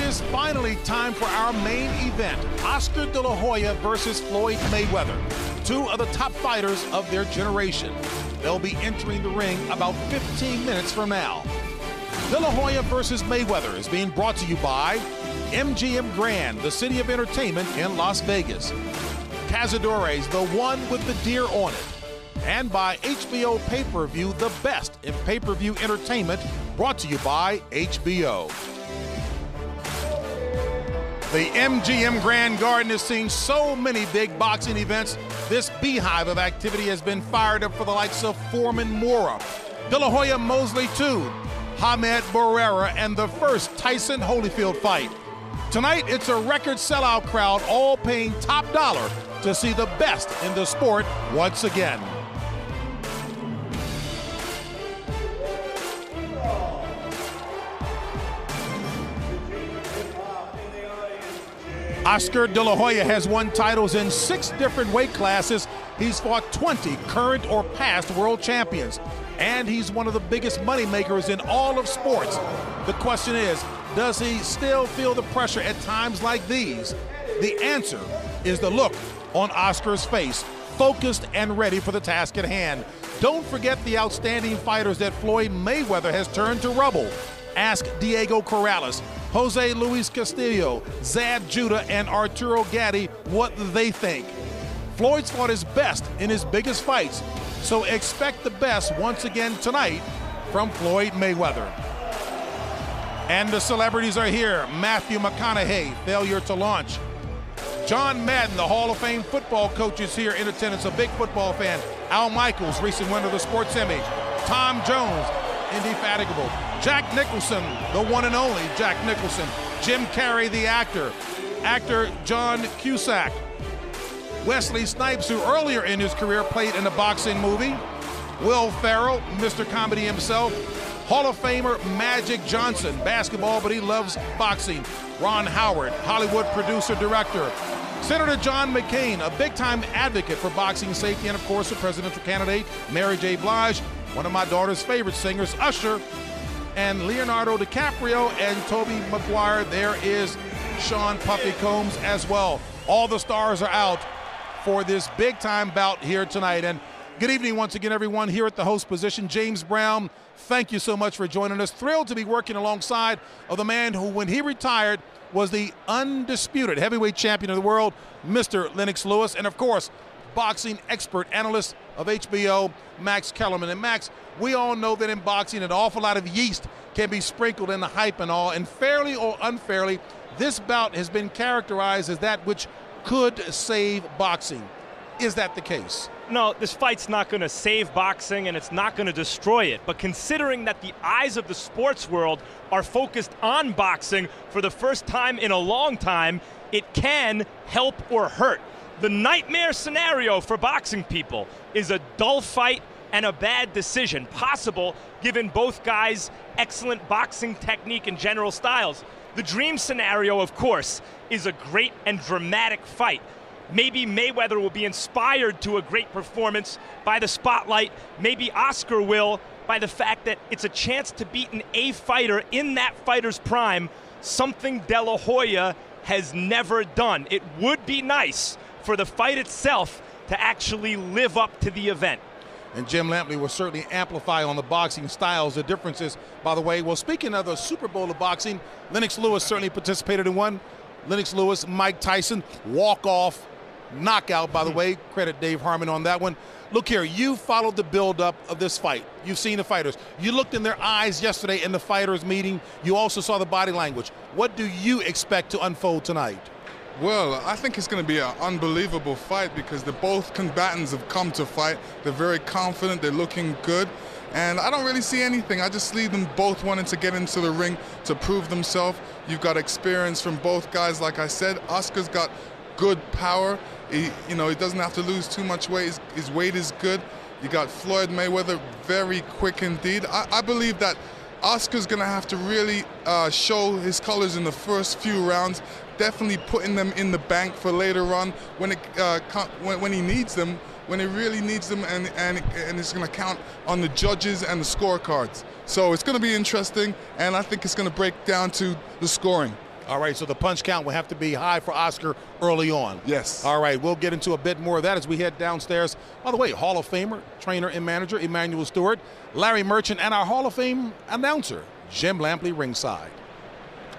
is finally time for our main event, Oscar De La Hoya versus Floyd Mayweather, two of the top fighters of their generation. They'll be entering the ring about 15 minutes from now. De La Hoya versus Mayweather is being brought to you by MGM Grand, the city of entertainment in Las Vegas. Cazadores, the one with the deer on it. And by HBO Pay-Per-View, the best in pay-per-view entertainment, brought to you by HBO. The MGM Grand Garden has seen so many big boxing events. This beehive of activity has been fired up for the likes of Foreman Mora, De La Hoya Mosley II, Hamed Barrera, and the first Tyson Holyfield fight. Tonight, it's a record sellout crowd, all paying top dollar to see the best in the sport once again. Oscar De La Hoya has won titles in 6 different weight classes. He's fought 20 current or past world champions. And he's one of the biggest moneymakers in all of sports. The question is, does he still feel the pressure at times like these? The answer is the look on Oscar's face, focused and ready for the task at hand. Don't forget the outstanding fighters that Floyd Mayweather has turned to rubble. Ask Diego Corrales, Jose Luis Castillo, Zab Judah, and Arturo Gatti what they think. Floyd's fought his best in his biggest fights, so expect the best once again tonight from Floyd Mayweather. And the celebrities are here. Matthew McConaughey, failure to launch. John Madden, the Hall of Fame football coach, is here in attendance, a big football fan. Al Michaels, recent winner of the Sports Emmy. Tom Jones, indefatigable. Jack Nicholson, the one and only Jack Nicholson. Jim Carrey, the actor. Actor John Cusack. Wesley Snipes, who earlier in his career played in a boxing movie. Will Ferrell, Mr. Comedy himself. Hall of Famer Magic Johnson, basketball, but he loves boxing. Ron Howard, Hollywood producer-director. Senator John McCain, a big-time advocate for boxing safety, and of course the presidential candidate, Mary J. Blige, one of my daughter's favorite singers, Usher, and Leonardo DiCaprio and Tobey Maguire. There is Sean Puffy Combs as well. All the stars are out for this big-time bout here tonight. And good evening once again, everyone, here at the host position. James Brown, thank you so much for joining us. Thrilled to be working alongside of the man who, when he retired, was the undisputed heavyweight champion of the world, Mr. Lennox Lewis, and of course, boxing expert analyst of HBO, Max Kellerman. And Max, we all know that in boxing, an awful lot of yeast can be sprinkled in the hype and all, and fairly or unfairly, this bout has been characterized as that which could save boxing. Is that the case? No, this fight's not going to save boxing, and it's not going to destroy it. But considering that the eyes of the sports world are focused on boxing for the first time in a long time, it can help or hurt. The nightmare scenario for boxing people is a dull fight and a bad decision, possible given both guys' excellent boxing technique and general styles. The dream scenario, of course, is a great and dramatic fight. Maybe Mayweather will be inspired to a great performance by the spotlight. Maybe Oscar will by the fact that it's a chance to beat an A fighter in that fighter's prime, something De La Hoya has never done. It would be nice for the fight itself to actually live up to the event. And Jim Lampley will certainly amplify on the boxing styles, the differences, by the way. Well, speaking of the Super Bowl of boxing, Lennox Lewis certainly participated in one. Lennox Lewis, Mike Tyson, walk-off knockout, by the way. Credit Dave Harmon on that one. Look here, you followed the build-up of this fight. You've seen the fighters. You looked in their eyes yesterday in the fighters' meeting. You also saw the body language. What do you expect to unfold tonight? Well, I think it's going to be an unbelievable fight because both combatants have come to fight. They're very confident. They're looking good. And I don't really see anything. I just see them both wanting to get into the ring to prove themselves. You've got experience from both guys. Like I said, Oscar's got good power. He doesn't have to lose too much weight. His weight is good. You got Floyd Mayweather, very quick indeed. I believe that Oscar's going to have to really show his colors in the first few rounds, definitely putting them in the bank for later on when he needs them, when he really needs them, and it's going to count on the judges and the scorecards. So it's going to be interesting, and I think it's going to break down to the scoring. All right, so the punch count will have to be high for Oscar early on. Yes. All right, we'll get into a bit more of that as we head downstairs. By the way, Hall of Famer, trainer and manager Emmanuel Stewart, Larry Merchant, and our Hall of Fame announcer, Jim Lampley, ringside.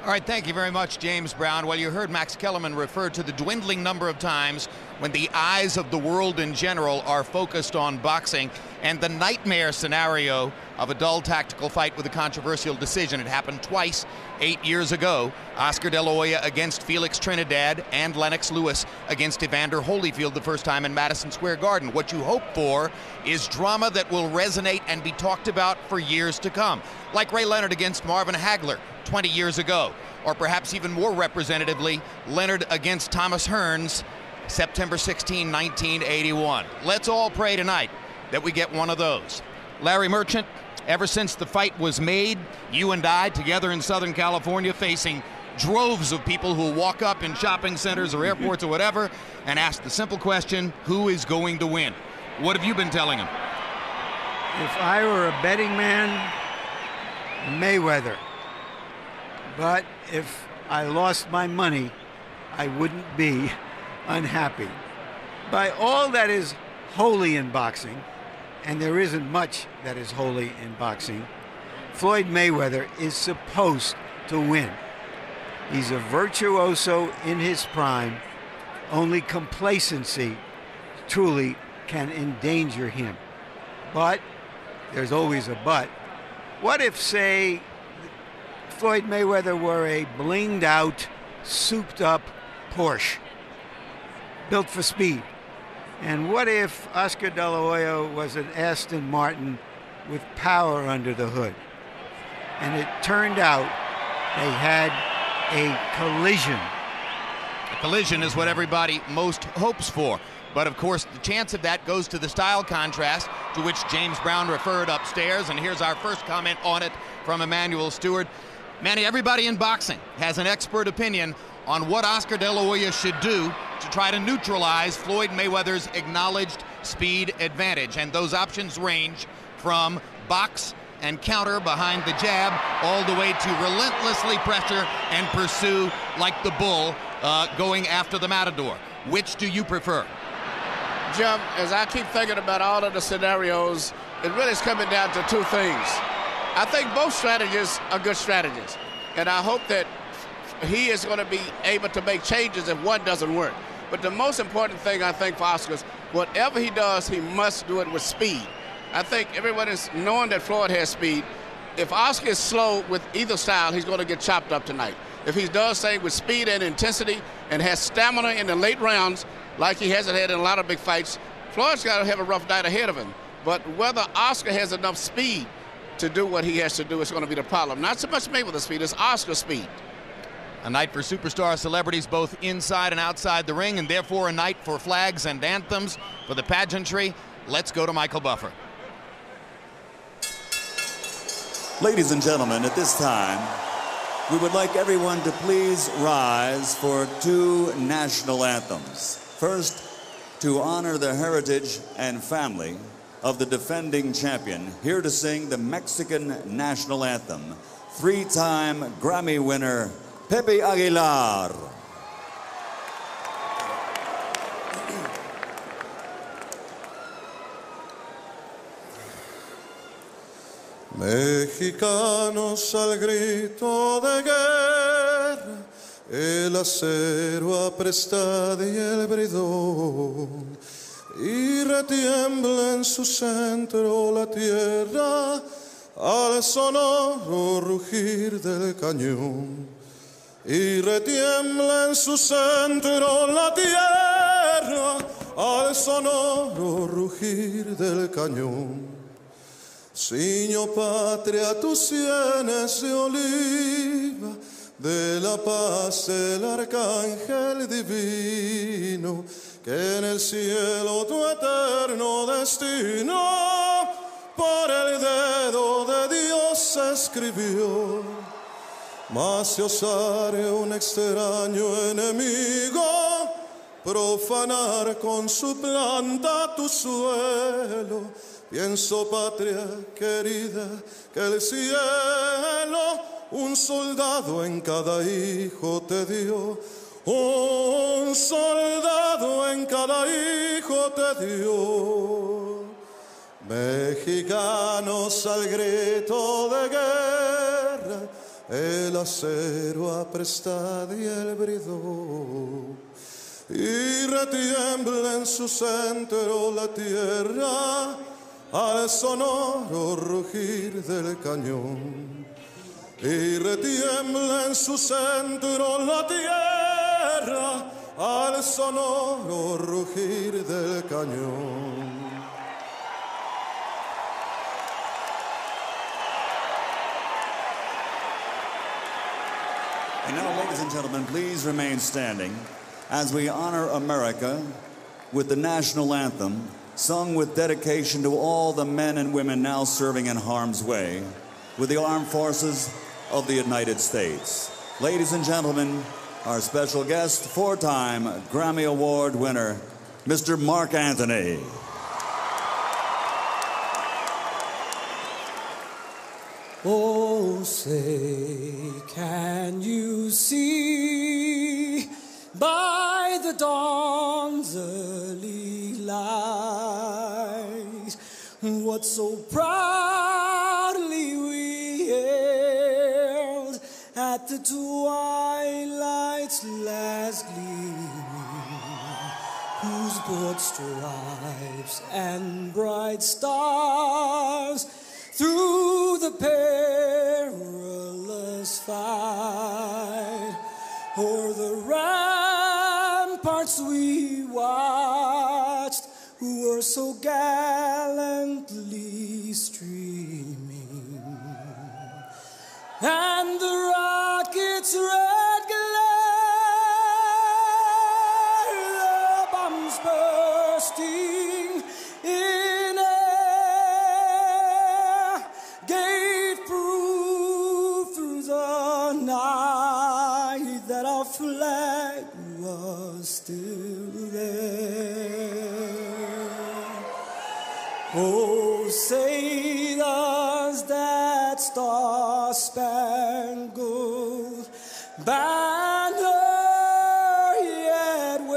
All right, thank you very much, James Brown. Well, you heard Max Kellerman refer to the dwindling number of times when the eyes of the world in general are focused on boxing, and the nightmare scenario of a dull tactical fight with a controversial decision. It happened twice 8 years ago. Oscar De La Hoya against Felix Trinidad, and Lennox Lewis against Evander Holyfield the first time in Madison Square Garden. What you hope for is drama that will resonate and be talked about for years to come. Like Ray Leonard against Marvin Hagler 20 years ago. Or perhaps even more representatively, Leonard against Thomas Hearns, September 16, 1981. Let's all pray tonight that we get one of those. Larry Merchant, ever since the fight was made, you and I together in Southern California facing droves of people who walk up in shopping centers or airports or whatever and ask the simple question, who is going to win? What have you been telling them? If I were a betting man, Mayweather. But if I lost my money, I wouldn't be unhappy. By all that is holy in boxing, and there isn't much that is holy in boxing, Floyd Mayweather is supposed to win. He's a virtuoso in his prime. Only complacency truly can endanger him. But there's always a but. What if, say, Floyd Mayweather were a blinged out, souped up Porsche built for speed? And what if Oscar De La Hoya was an Aston Martin with power under the hood? And it turned out they had a collision. A collision is what everybody most hopes for. But of course, the chance of that goes to the style contrast to which James Brown referred upstairs. And here's our first comment on it from Emmanuel Stewart. Manny, everybody in boxing has an expert opinion on what Oscar De La Hoya should do to try to neutralize Floyd Mayweather's acknowledged speed advantage. And those options range from box and counter behind the jab all the way to relentlessly pressure and pursue like the bull going after the matador. Which do you prefer? Jim, as I keep thinking about all of the scenarios, it really is coming down to two things. I think both strategies are good strategies, and I hope that he is going to be able to make changes if one doesn't work. But the most important thing, I think, for Oscar is whatever he does, he must do it with speed. I think everyone is knowing that Floyd has speed. If Oscar is slow with either style, he's going to get chopped up tonight. If he does things with speed and intensity and has stamina in the late rounds, like he hasn't had in a lot of big fights, Floyd's got to have a rough night ahead of him. But whether Oscar has enough speed to do what he has to do is going to be the problem. Not so much Mayweather's speed, it's Oscar's speed. A night for superstar celebrities both inside and outside the ring, and therefore a night for flags and anthems for the pageantry. Let's go to Michael Buffer. Ladies and gentlemen, at this time, we would like everyone to please rise for two national anthems. First, to honor the heritage and family of the defending champion, here to sing the Mexican national anthem, three-time Grammy winner, Pepe Aguilar. Mexicanos al grito de guerra, el acero apresta y el bridón, y retiembla en su centro la tierra al sonoro rugir del cañón. Y retiembla en su centro la tierra al sonoro rugir del cañón. Ciño patria tus sienes de oliva, de la paz el arcángel divino, que en el cielo tu eterno destino por el dedo de Dios escribió. Mas si osare un extraño enemigo profanar con su planta tu suelo, pienso, patria querida, que el cielo un soldado en cada hijo te dio. Un soldado en cada hijo te dio. Mexicanos al grito de guerra, el acero apresta y el bridón. Y retiembla en su centro la tierra al sonoro rugir del cañón. Y retiembla en su centro la tierra al sonoro rugir del cañón. And now, ladies and gentlemen, please remain standing as we honor America with the national anthem, sung with dedication to all the men and women now serving in harm's way with the armed forces of the United States. Ladies and gentlemen, our special guest, four-time Grammy Award winner, Mr. Mark Anthony. Oh, say, can you see by the dawn's early light what so proudly we hailed at the twilight's last gleaming, whose broad stripes and bright stars through the perilous fight o'er the ramparts we watched, who were so gallantly streaming, and the rocket's red glare, the bombs bursting in air, gave proof through the night that our flag was still there. Oh, say does that star-spangled banner yet wave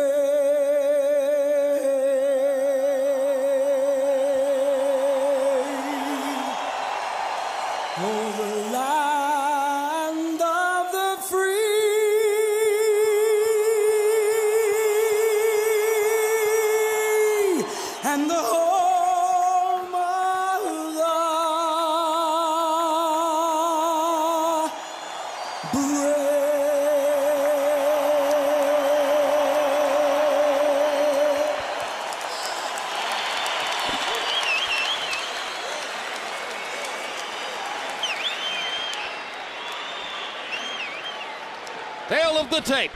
o'er the land of the free and the home of the brave. Tale of the tape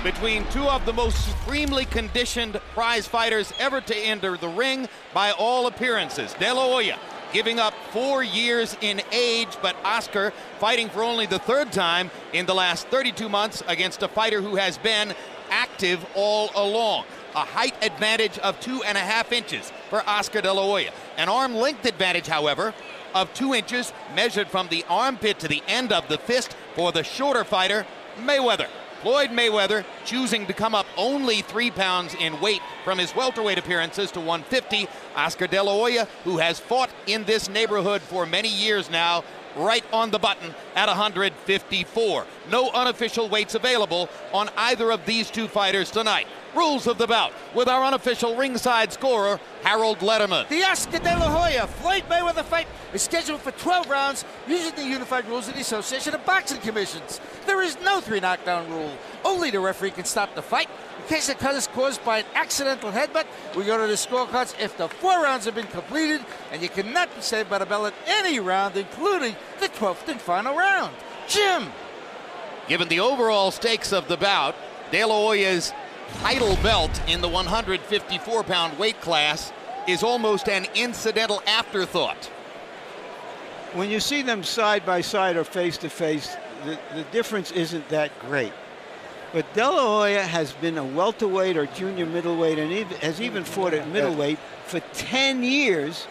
between two of the most supremely conditioned prize fighters ever to enter the ring by all appearances. De La Hoya giving up 4 years in age, but Oscar fighting for only the third time in the last 32 months against a fighter who has been active all along. A height advantage of 2.5 inches for Oscar De La Hoya. An arm length advantage, however, of 2 inches measured from the armpit to the end of the fist for the shorter fighter, Mayweather. Floyd Mayweather choosing to come up only 3 pounds in weight from his welterweight appearances to 150. Oscar De La Hoya, who has fought in this neighborhood for many years now, right on the button at 154. No unofficial weights available on either of these two fighters tonight. Rules of the bout with our unofficial ringside scorer, Harold Letterman. The Oscar De La Hoya Floyd Mayweather fight is scheduled for 12 rounds using the unified rules of the Association of Boxing Commissions. There is no 3 knockdown rule. Only the referee can stop the fight. In case the cut is caused by an accidental headbutt, we go to the scorecards if the 4 rounds have been completed, and you cannot be saved by the bell at any round, including the 12th and final round. Jim. Given the overall stakes of the bout, De La Hoya's title belt in the 154-pound weight class is almost an incidental afterthought. When you see them side by side or face to face, the difference isn't that great. But De La Hoya has been a welterweight or junior middleweight and has even fought at middleweight for 10 years.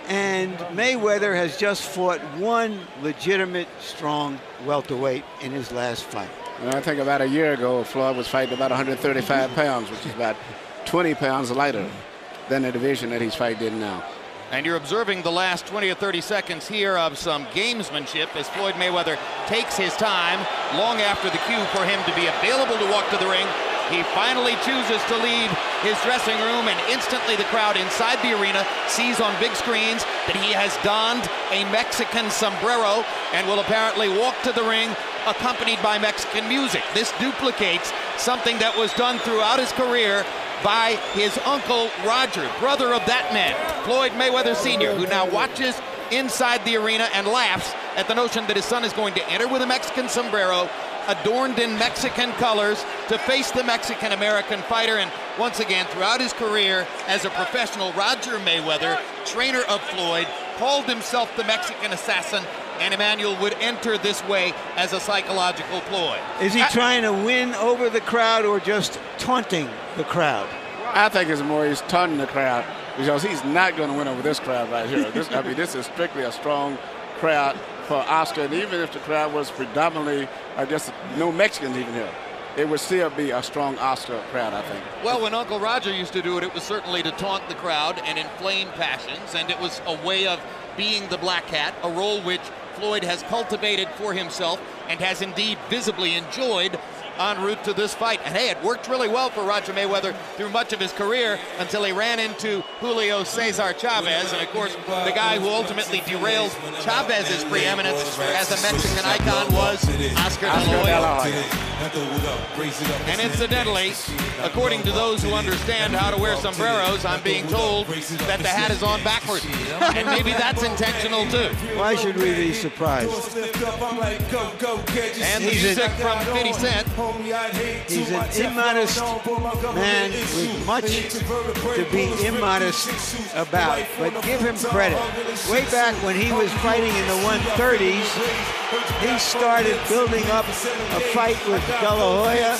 And Mayweather has just fought one legitimate, strong welterweight in his last fight. And I think about a year ago, Floyd was fighting about 135 pounds, which is about 20 pounds lighter than the division that he's fighting in now. And you're observing the last 20 or 30 seconds here of some gamesmanship as Floyd Mayweather takes his time long after the cue for him to be available to walk to the ring. He finally chooses to leave his dressing room, and instantly the crowd inside the arena sees on big screens that he has donned a Mexican sombrero and will apparently walk to the ring accompanied by Mexican music. This duplicates something that was done throughout his career by his uncle Roger, brother of that man, Floyd Mayweather Sr., who now watches inside the arena and laughs at the notion that his son is going to enter with a Mexican sombrero adorned in Mexican colors to face the Mexican-American fighter. And once again, throughout his career as a professional, Roger Mayweather, trainer of Floyd, called himself the Mexican assassin, and Emmanuel would enter this way as a psychological ploy. Is he trying to win over the crowd or just taunting the crowd? I think it's more he's taunting the crowd, because he's not going to win over this crowd right here. This is strictly a strong crowd for Oscar, and even if the crowd was predominantly, I guess, no Mexicans even here, it would still be a strong Oscar crowd, I think. Well, when Uncle Roger used to do it, it was certainly to taunt the crowd and inflame passions, and it was a way of being the black hat, a role which Floyd has cultivated for himself and has indeed visibly enjoyed en route to this fight. And hey, it worked really well for Roger Mayweather through much of his career until he ran into Julio Cesar Chavez, and of course the guy who ultimately derailed Chavez's preeminence as a Mexican icon was Oscar De La Hoya. And incidentally, according to those who understand how to wear sombreros, I'm being told that the hat is on backwards, and maybe that's intentional too. Why should we be surprised? And the music from 50 Cent. He's an immodest man with much to be immodest about, but give him credit. Way back when he was fighting in the 130s, he started building up a fight with De La Hoya.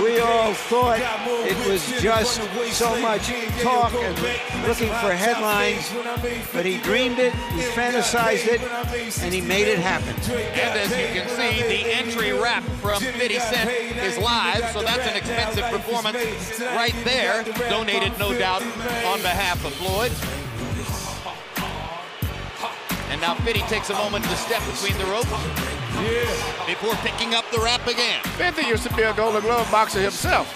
We all thought it was just so much talk and looking for headlines, but he dreamed it, he fantasized it, and he made it happen. And as you can see, the entry rap from 50 Cent is live, so that's an expensive performance right there, donated no doubt on behalf of Floyd. And now 50 takes a moment to step between the ropes before picking up the rap again. 50 used to be a Golden Glove boxer himself.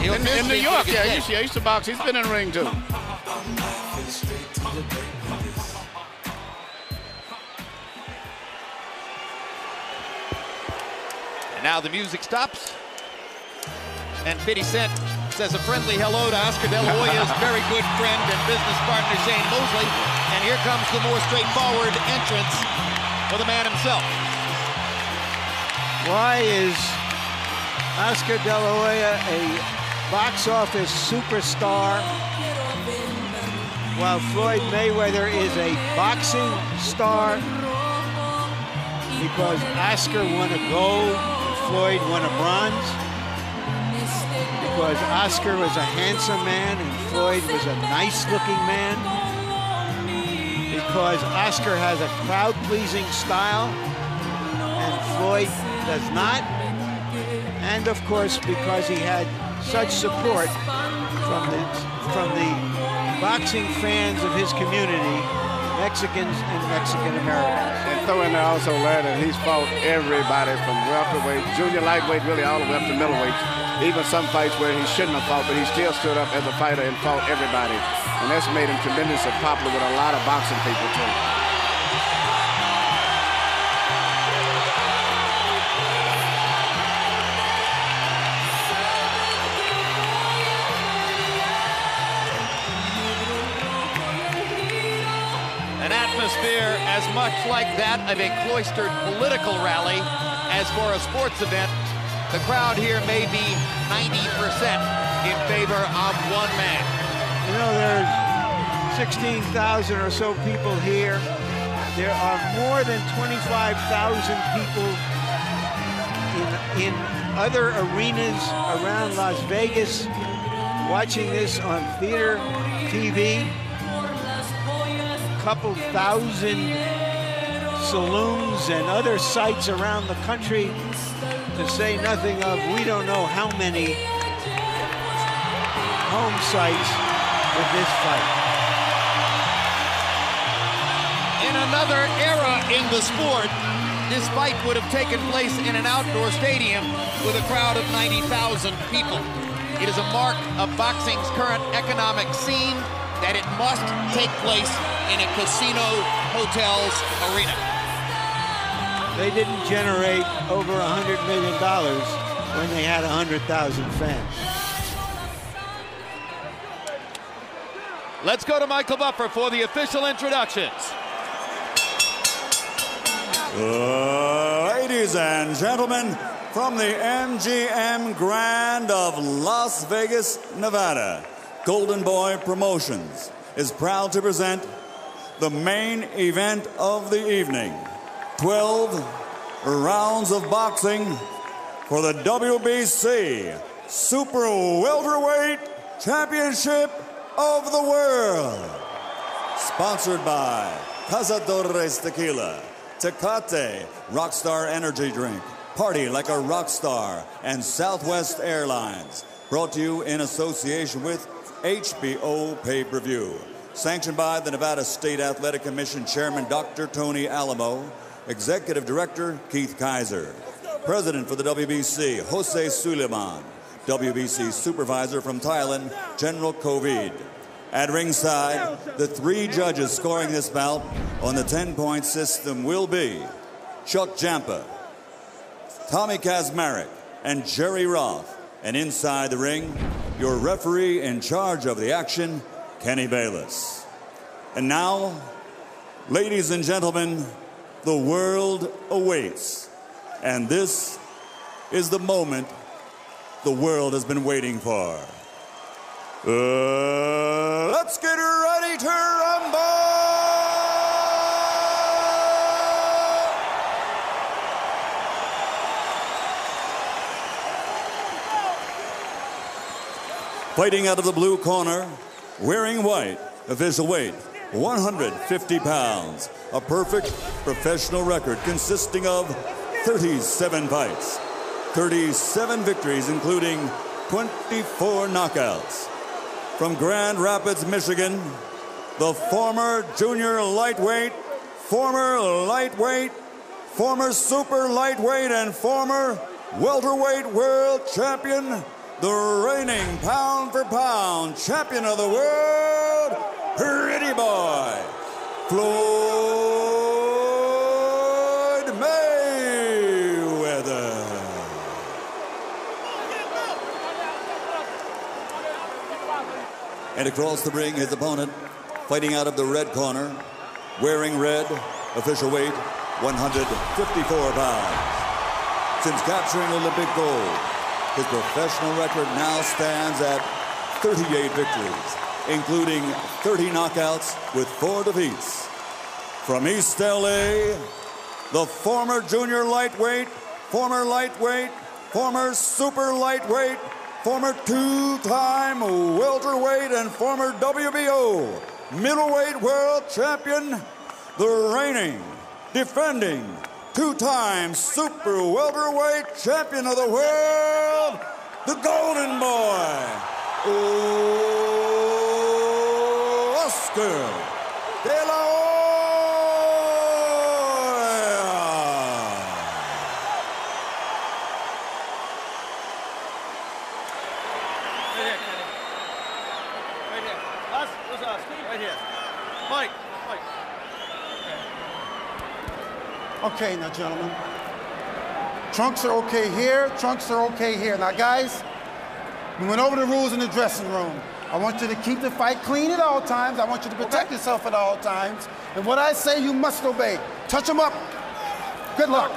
In New York, he used to box. He's been in the ring too. And now the music stops, and 50 Cent says a friendly hello to Oscar De La Hoya's very good friend and business partner Shane Mosley. And here comes the more straightforward entrance for the man himself. Why is Oscar De La Hoya a box office superstar while Floyd Mayweather is a boxing star? Because Oscar won a gold, Floyd won a bronze. Because Oscar was a handsome man and Floyd was a nice-looking man. Because Oscar has a crowd-pleasing style and Floyd does not. And of course, because he had such support from the boxing fans of his community, Mexicans and Mexican-Americans. And throw in there also, Larry, that he's fought everybody from welterweight, junior lightweight, really all the way up to middleweight. Even some fights where he shouldn't have fought, but he still stood up as a fighter and fought everybody. And that's made him tremendously popular with a lot of boxing people, too. An atmosphere as much like that of a cloistered political rally as for a sports event. The crowd here may be 90% in favor of one man. You know, there's 16,000 or so people here. There are more than 25,000 people in other arenas around Las Vegas watching this on theater TV. couple thousand saloons and other sites around the country, to say nothing of we don't know how many home sites with this fight. In another era in the sport, this fight would have taken place in an outdoor stadium with a crowd of 90,000 people. It is a mark of boxing's current economic scene that it must take place in a casino hotel's arena. They didn't generate over $100 million when they had 100,000 fans. Let's go to Michael Buffer for the official introductions. Ladies and gentlemen, from the MGM Grand of Las Vegas, Nevada, Golden Boy Promotions is proud to present the main event of the evening. 12 rounds of boxing for the WBC Super Welterweight Championship of the World. Sponsored by Cazadores Tequila, Tecate Rockstar Energy Drink, Party Like a Rock Star, and Southwest Airlines. Brought to you in association with HBO Pay-Per-View. Sanctioned by the Nevada State Athletic Commission Chairman Dr. Tony Alamo, Executive Director Keith Kaiser, President for the WBC Jose Suleiman, WBC Supervisor from Thailand General Kovid. At ringside, the 3 judges scoring this bout on the 10-point system will be Chuck Jampa, Tommy Kazmarek, and Jerry Roth. And inside the ring, your referee in charge of the action, Kenny Bayless. And now, ladies and gentlemen, the world awaits. And this is the moment the world has been waiting for. Let's get ready to rumble! Fighting out of the blue corner, wearing white, official weight, 150 pounds. A perfect professional record consisting of 37 fights, 37 victories, including 24 knockouts. From Grand Rapids, Michigan, the former junior lightweight, former lightweight, former super lightweight, and former welterweight world champion, the reigning pound-for-pound champion of the world, Pretty Boy, Floyd Mayweather. And across the ring, his opponent, fighting out of the red corner, wearing red, official weight, 154 pounds. Since capturing Olympic gold, his professional record now stands at 38 victories, including 30 knockouts with 4 defeats. From East LA, the former junior lightweight, former super lightweight, former 2-time welterweight, and former WBO middleweight world champion, the reigning, defending, 2-time super welterweight champion of the world, the Golden Boy, Oscar De La Hoya. Right here. Us, where's us? Right here. Mike. Okay, now, gentlemen. Trunks are okay here. Trunks are okay here. Now, guys, we went over the rules in the dressing room. I want you to keep the fight clean at all times. I want you to protect yourself at all times. And what I say, you must obey. Touch them up. Good luck.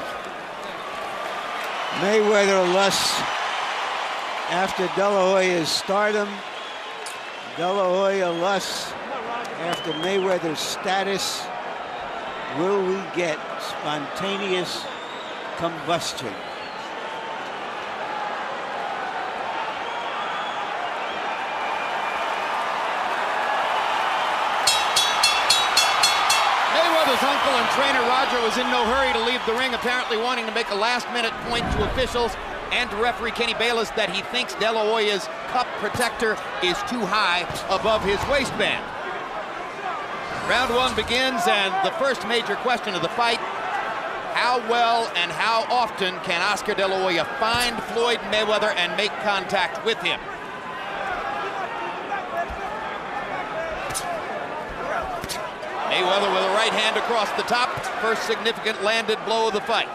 Mayweather lusts after De La Hoya's stardom. De La Hoya lusts after Mayweather's status. Will we get spontaneous combustion? His uncle and trainer Roger was in no hurry to leave the ring, apparently wanting to make a last-minute point to officials and to referee Kenny Bayless that he thinks De La Hoya's cup protector is too high above his waistband. Round one begins, and the first major question of the fight: how well and how often can Oscar De La Hoya find Floyd Mayweather and make contact with him? Mayweather with a right hand across the top, first significant landed blow of the fight.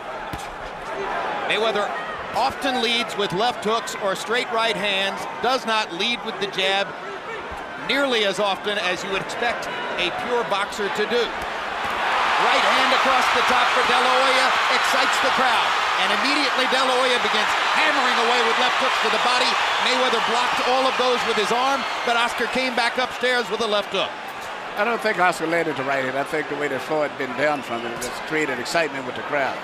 Mayweather often leads with left hooks or straight right hands, does not lead with the jab nearly as often as you would expect a pure boxer to do. Right hand across the top for De La Hoya excites the crowd, and immediately De La Hoya begins hammering away with left hooks to the body. Mayweather blocked all of those with his arm, but Oscar came back upstairs with a left hook. I don't think Oscar landed the right hand. I think the way that Floyd been down from it has created excitement with the crowd.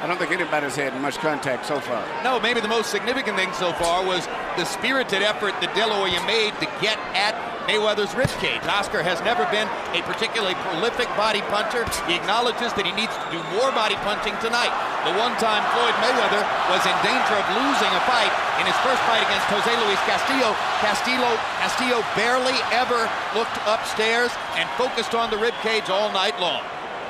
I don't think anybody's had much contact so far. No, maybe the most significant thing so far was the spirited effort that De La Hoya made to get at Mayweather's ribcage. Oscar has never been a particularly prolific body puncher. He acknowledges that he needs to do more body punching tonight. The one time Floyd Mayweather was in danger of losing a fight in his first fight against Jose Luis Castillo. Castillo barely ever looked upstairs and focused on the ribcage all night long.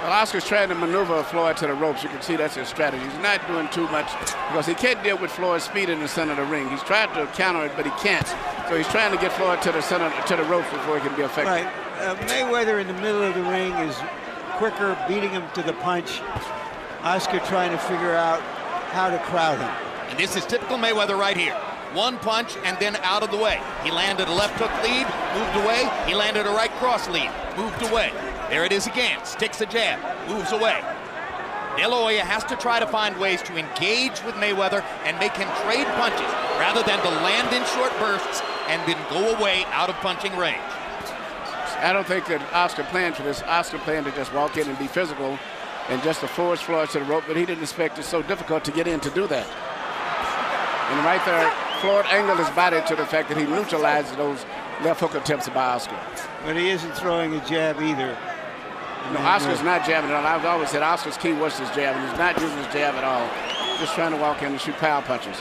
Well, Oscar's trying to maneuver Floyd to the ropes. You can see that's his strategy. He's not doing too much because he can't deal with Floyd's speed in the center of the ring. He's tried to counter it, but he can't. So he's trying to get Floyd to the center, to the ropes before he can be effective. Right. Mayweather in the middle of the ring is quicker, beating him to the punch. Oscar trying to figure out how to crowd him. And this is typical Mayweather right here. One punch and then out of the way. He landed a left hook lead, moved away. He landed a right cross lead, moved away. There it is again, sticks a jab, moves away. De La Hoya has to try to find ways to engage with Mayweather and make him trade punches rather than to land in short bursts and then go away out of punching range. I don't think that Oscar planned for this. Oscar planned to just walk in and be physical and just to force Floyd to the rope, but he didn't expect it's so difficult to get in to do that. And right there, Floyd angled his body to the fact that he neutralized those left hook attempts by Oscar. But he isn't throwing a jab either. No, Oscar's not jabbing at all. I've always said Oscar's key was his jab, and he's not using his jab at all. Just trying to walk in and shoot power punches.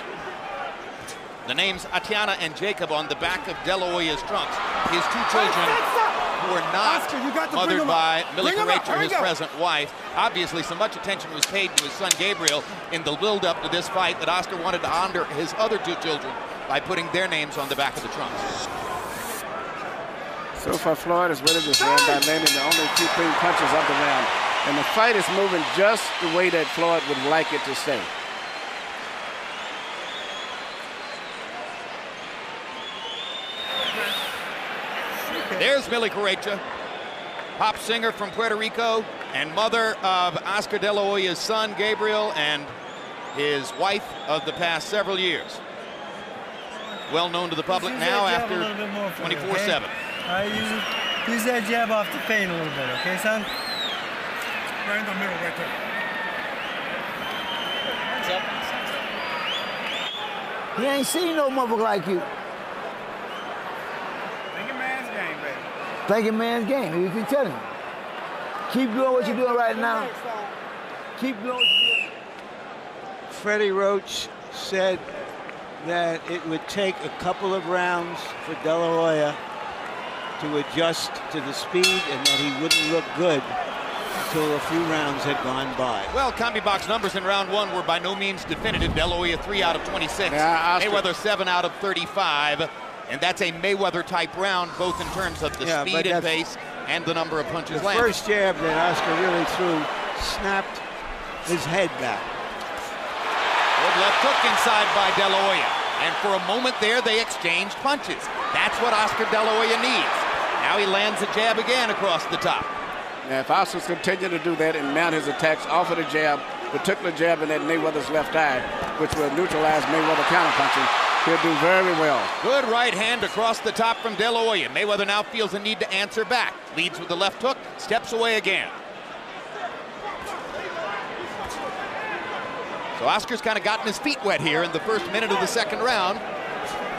The names Atiana and Jacob on the back of De La Hoya's trunks. His two children who are not mothered by Millie Rachel, his present wife. Obviously, so much attention was paid to his son Gabriel in the build-up to this fight that Oscar wanted to honor his other two children by putting their names on the back of the trunks. So far, Floyd has winning this round by landing the only two clean punches of the round. And the fight is moving just the way that Floyd would like it to stay. There's Millie Correcha, pop singer from Puerto Rico and mother of Oscar De La Hoya's son, Gabriel, and his wife of the past several years. Well known to the public now after 24/7. Use that jab off the feint a little bit, okay, son? Right in the middle, right there. Hands up. He ain't seen no motherfucker like you. Thinking man's game, baby. Thinking man's game. You can tell him. Keep doing what you're doing right now. Keep doing what you're doing. Freddie Roach said that it would take a couple of rounds for De La Hoya to adjust to the speed and that he wouldn't look good until a few rounds had gone by. Well, CombiBox numbers in round one were by no means definitive. De La Hoya 3 out of 26. Yeah, Mayweather 7 out of 35. And that's a Mayweather-type round, both in terms of the speed and pace and the number of punches the landed. First jab that Oscar really threw snapped his head back. Good left hook inside by De La Hoya. And for a moment there, they exchanged punches. That's what Oscar De La Hoya needs. Now he lands a jab again across the top. Now, if Oscar's continue to do that and mount his attacks off of the jab, particular jab in that Mayweather's left eye, which will neutralize Mayweather counterpunching, he'll do very well. Good right hand across the top from De La Hoya. Mayweather now feels a need to answer back. Leads with the left hook, steps away again. So Oscar's kind of gotten his feet wet here in the first minute of the second round,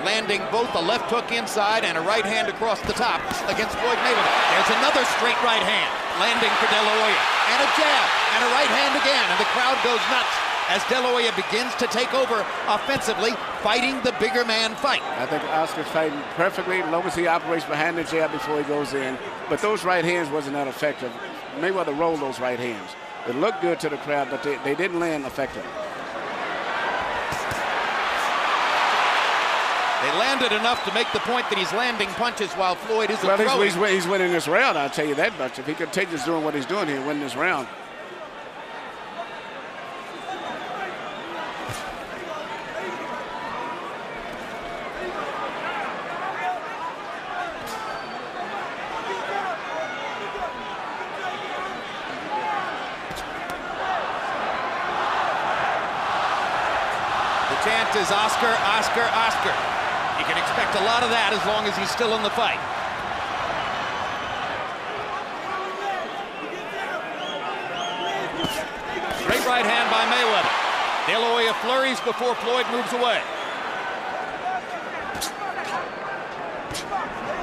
landing both a left hook inside and a right hand across the top against Floyd Mayweather. There's another straight right hand landing for De La Hoya. and a jab, and a right hand again, and the crowd goes nuts as De La Hoya begins to take over offensively, fighting the bigger man fight. I think Oscar's fighting perfectly as long as he operates behind the jab before he goes in. But those right hands wasn't that effective. Mayweather rolled those right hands. It looked good to the crowd, but they didn't land effectively. They landed enough to make the point that he's landing punches while Floyd isn't throwing. He's winning this round, I'll tell you that much. If he continues doing what he's doing, he'll win this round. The chant is Oscar, Oscar, Oscar. You can expect a lot of that as long as he's still in the fight. Straight right hand by Mayweather. De La Hoya flurries before Floyd moves away.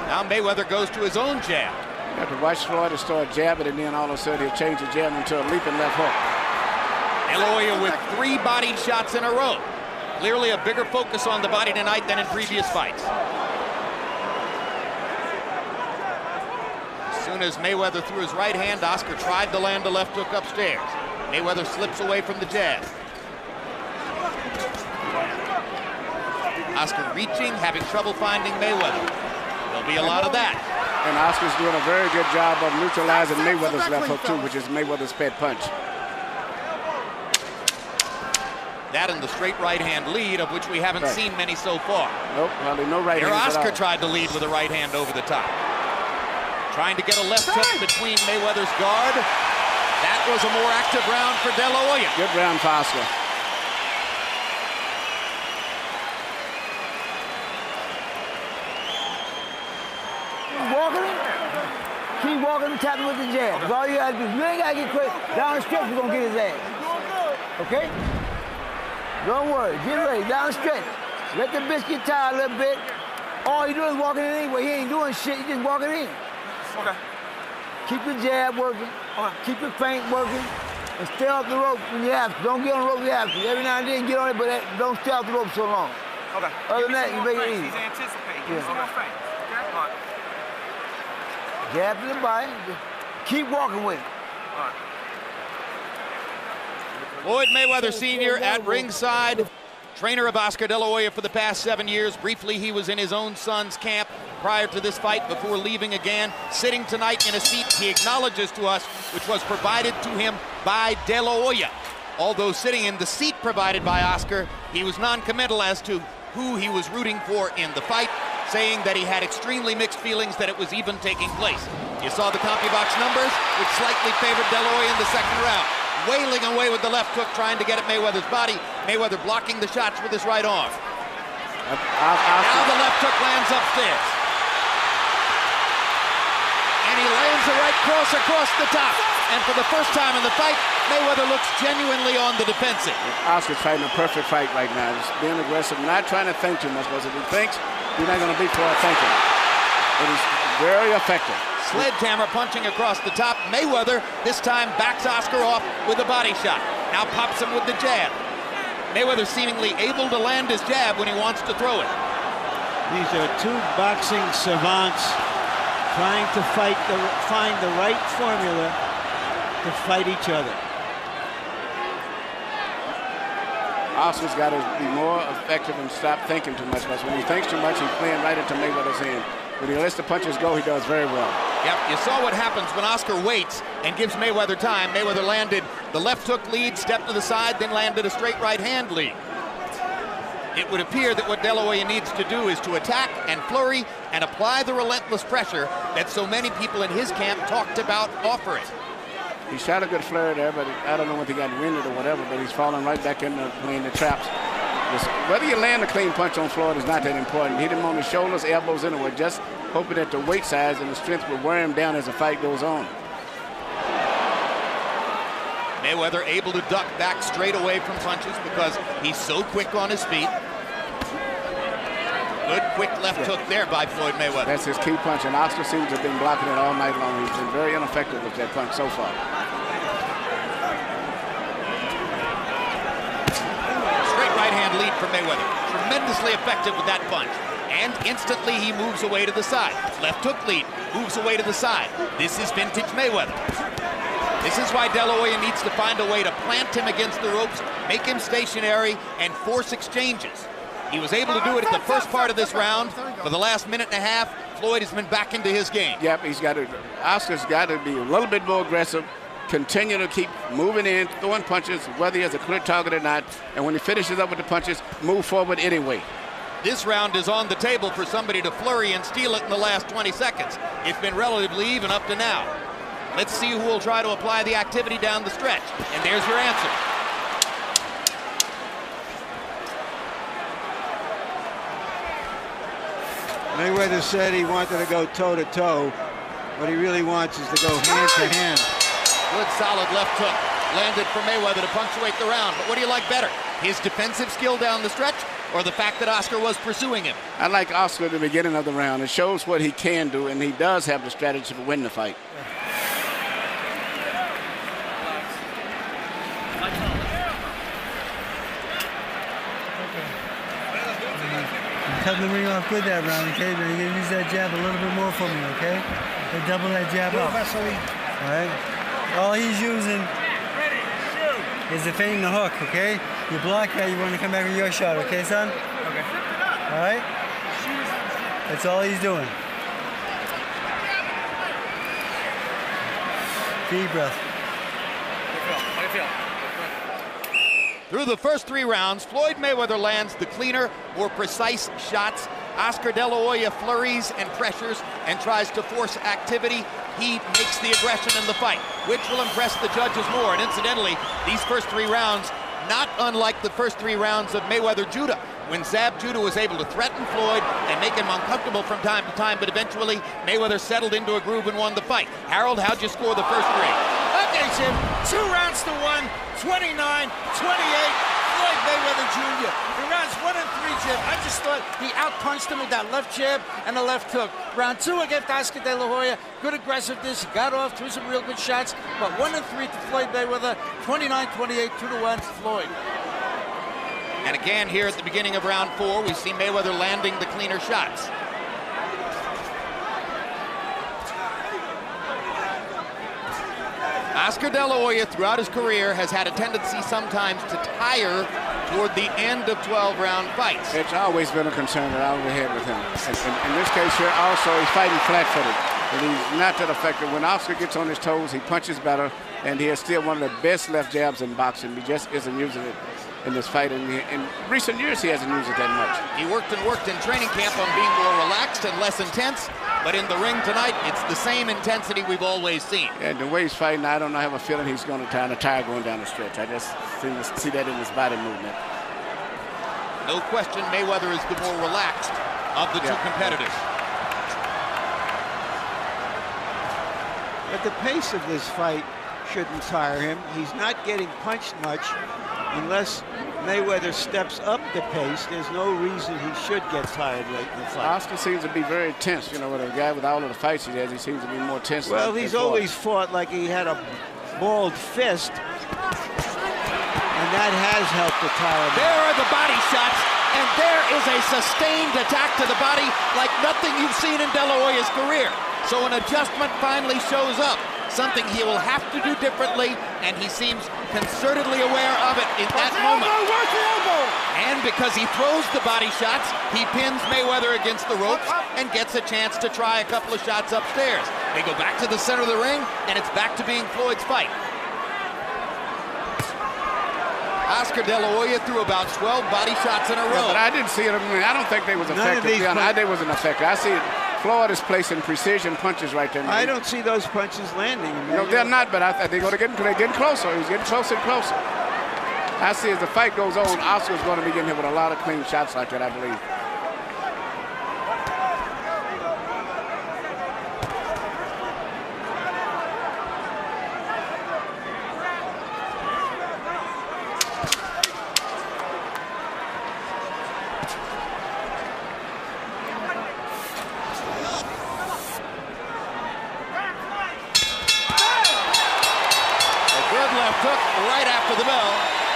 Now Mayweather goes to his own jab. You have to watch Floyd to start jabbing, and then all of a sudden he'll change the jab into a leaping left hook. De La Hoya with 3 bodied shots in a row. Clearly a bigger focus on the body tonight than in previous fights. As soon as Mayweather threw his right hand, Oscar tried to land a left hook upstairs. Mayweather slips away from the jab. Oscar reaching, having trouble finding Mayweather. There'll be a lot of that. And Oscar's doing a very good job of neutralizing Mayweather's left hook too, which is Mayweather's pet punch. That and the straight right hand lead, of which we haven't seen many so far. Nope, hardly no right hand. Oscar tried to lead with a right hand over the top. Trying to get a left hook between Mayweather's guard. That was a more active round for De La Hoya. Good round for Oscar. Walking it. Keep walking and tapping with the jab. That's all you gotta do. You ain't gotta get quick. Down the stretch, you're gonna get his ass. Okay? Don't worry, get ready, down the stretch. Let the biscuit tie a little bit. All you doing is walking in anyway. He ain't doing shit, he just walking in. Okay. Keep the jab working. Okay. Keep your feint working. And stay off the rope when you have to. Don't get on the rope when you have to. Every now and then get on it, but don't stay off the rope so long. Okay. Other than that, you make it easy. He's anticipating. Yeah. Some more feint. Okay? All right. Jab to the body. Keep walking with it. All right. Floyd Mayweather Sr. at ringside, trainer of Oscar De La Hoya for the past 7 years. Briefly, he was in his own son's camp prior to this fight before leaving again. Sitting tonight in a seat he acknowledges to us, which was provided to him by De La Hoya. Although sitting in the seat provided by Oscar, he was non-committal as to who he was rooting for in the fight, saying that he had extremely mixed feelings that it was even taking place. You saw the CompuBox numbers, which slightly favored De La Hoya in the second round. Wailing away with the left hook, trying to get at Mayweather's body. Mayweather blocking the shots with his right arm. Now the left hook lands upstairs. And he lands a right cross across the top. And for the first time in the fight, Mayweather looks genuinely on the defensive. Oscar's fighting a perfect fight right now. He's being aggressive, not trying to think too much, because if he thinks, he's not going to beat for thinking. But he's very effective. Sledgehammer punching across the top. Mayweather this time backs Oscar off with a body shot. Now pops him with the jab. Mayweather seemingly able to land his jab when he wants to throw it. These are two boxing savants trying to find the right formula to fight each other. Oscar's got to be more effective and stop thinking too much, because when he thinks too much, he's playing right into Mayweather's hand. When he lets the punches go, he does very well. Yep, you saw what happens when Oscar waits and gives Mayweather time. Mayweather landed the left hook lead, stepped to the side, then landed a straight right hand lead. It would appear that what De La Hoya needs to do is to attack and flurry and apply the relentless pressure that so many people in his camp talked about offering. He shot a good flurry there, but I don't know if he got winded or whatever, but he's falling right back into playing the traps. Whether you land a clean punch on Floyd is not that important. Hit him on the shoulders, elbows anywhere, just hoping that the weight size and the strength will wear him down as the fight goes on. Mayweather able to duck back straight away from punches because he's so quick on his feet. Good quick left hook there by Floyd Mayweather. That's his key punch, and Oscar seems to have been blocking it all night long. He's been very ineffective with that punch so far. right-hand lead for Mayweather. Tremendously effective with that punch. And instantly he moves away to the side. Left hook lead, moves away to the side. This is vintage Mayweather. This is why De La Hoya needs to find a way to plant him against the ropes, make him stationary, and force exchanges. He was able to do it at the first part of this round. For the last minute and a half, Floyd has been back into his game. Yep, Oscar's got to be a little bit more aggressive, continue to keep moving in, throwing punches, whether he has a clear target or not, and when he finishes up with the punches, move forward anyway. This round is on the table for somebody to flurry and steal it in the last 20 seconds. It's been relatively even up to now. Let's see who will try to apply the activity down the stretch. And there's your answer. Mayweather said he wanted to go toe-to-toe. What he really wants is to go hand-to-hand. Good solid left hook. Landed for Mayweather to punctuate the round. But what do you like better? His defensive skill down the stretch, or the fact that Oscar was pursuing him? I like Oscar at the beginning of the round. It shows what he can do, and he does have the strategy to win the fight. Cutting the ring off good that round, okay? Now you're gonna use that jab a little bit more for me, okay? And double that jab up. All right? All he's using is the feint and the hook, okay? You block that, you want to come back with your shot, okay, son? Okay. All right? That's all he's doing. Deep breath. How do you feel? Through the first 3 rounds, Floyd Mayweather lands the cleaner, more precise shots. Oscar De La Hoya flurries and pressures and tries to force activity. He makes the aggression in the fight. Which will impress the judges more? And incidentally, these first 3 rounds, not unlike the first 3 rounds of Mayweather Judah, when Zab Judah was able to threaten Floyd and make him uncomfortable from time to time, but eventually Mayweather settled into a groove and won the fight. Harold, how'd you score the first 3? Okay, Jim, 2 rounds to 1, 29-28, Floyd Mayweather Jr. In rounds 1 and 3, Jim, I just thought he outpunched him with that left jab and the left hook. Round 2 against Oscar De La Hoya, good aggressiveness, he got off, threw some real good shots, but 1 and 3 to Floyd Mayweather, 29-28, 2-1 to Floyd. And again, here at the beginning of round 4, we see Mayweather landing the cleaner shots. Oscar De La Hoya, throughout his career, has had a tendency sometimes to tire toward the end of 12-round fights. It's always been a concern that I always had with him. In this case here, also, he's fighting flat-footed. And he's not that effective. When Oscar gets on his toes, he punches better, and he is still one of the best left jabs in boxing. He just isn't using it in this fight. And in recent years, he hasn't used it that much. He worked in training camp on being more relaxed and less intense, but in the ring tonight, it's the same intensity we've always seen. And the way he's fighting, I don't have a feeling he's going to tire going down the stretch. I just seem to see that in his body movement. No question, Mayweather is the more relaxed of the 2 competitors. But the pace of this fight shouldn't tire him. He's not getting punched much. Unless Mayweather steps up the pace, there's no reason he should get tired late in the fight. Oscar seems to be very tense. You know, with a guy with all of the fights he has, he seems to be more tense. Well, he's always fought like he had a balled fist, and that has helped to tire him. There are the body shots, and there is a sustained attack to the body like nothing you've seen in De La Hoya's career. So an adjustment finally shows up. Something he will have to do differently, and he seems concertedly aware of it in that moment. And because he throws the body shots, he pins Mayweather against the ropes and gets a chance to try a couple of shots upstairs. They go back to the center of the ring, and it's back to being Floyd's fight. Oscar De La Hoya threw about 12 body shots in a row. Yeah, but I didn't see it. I don't think they was effective. They wasn't effective. I see it. Floyd is placing precision punches right there. I don't see those punches landing. No, they're not, but they're getting closer. He's getting closer and closer. I see as the fight goes on, Oscar's going to be getting hit with a lot of clean shots like that, I believe. Hook right after the bell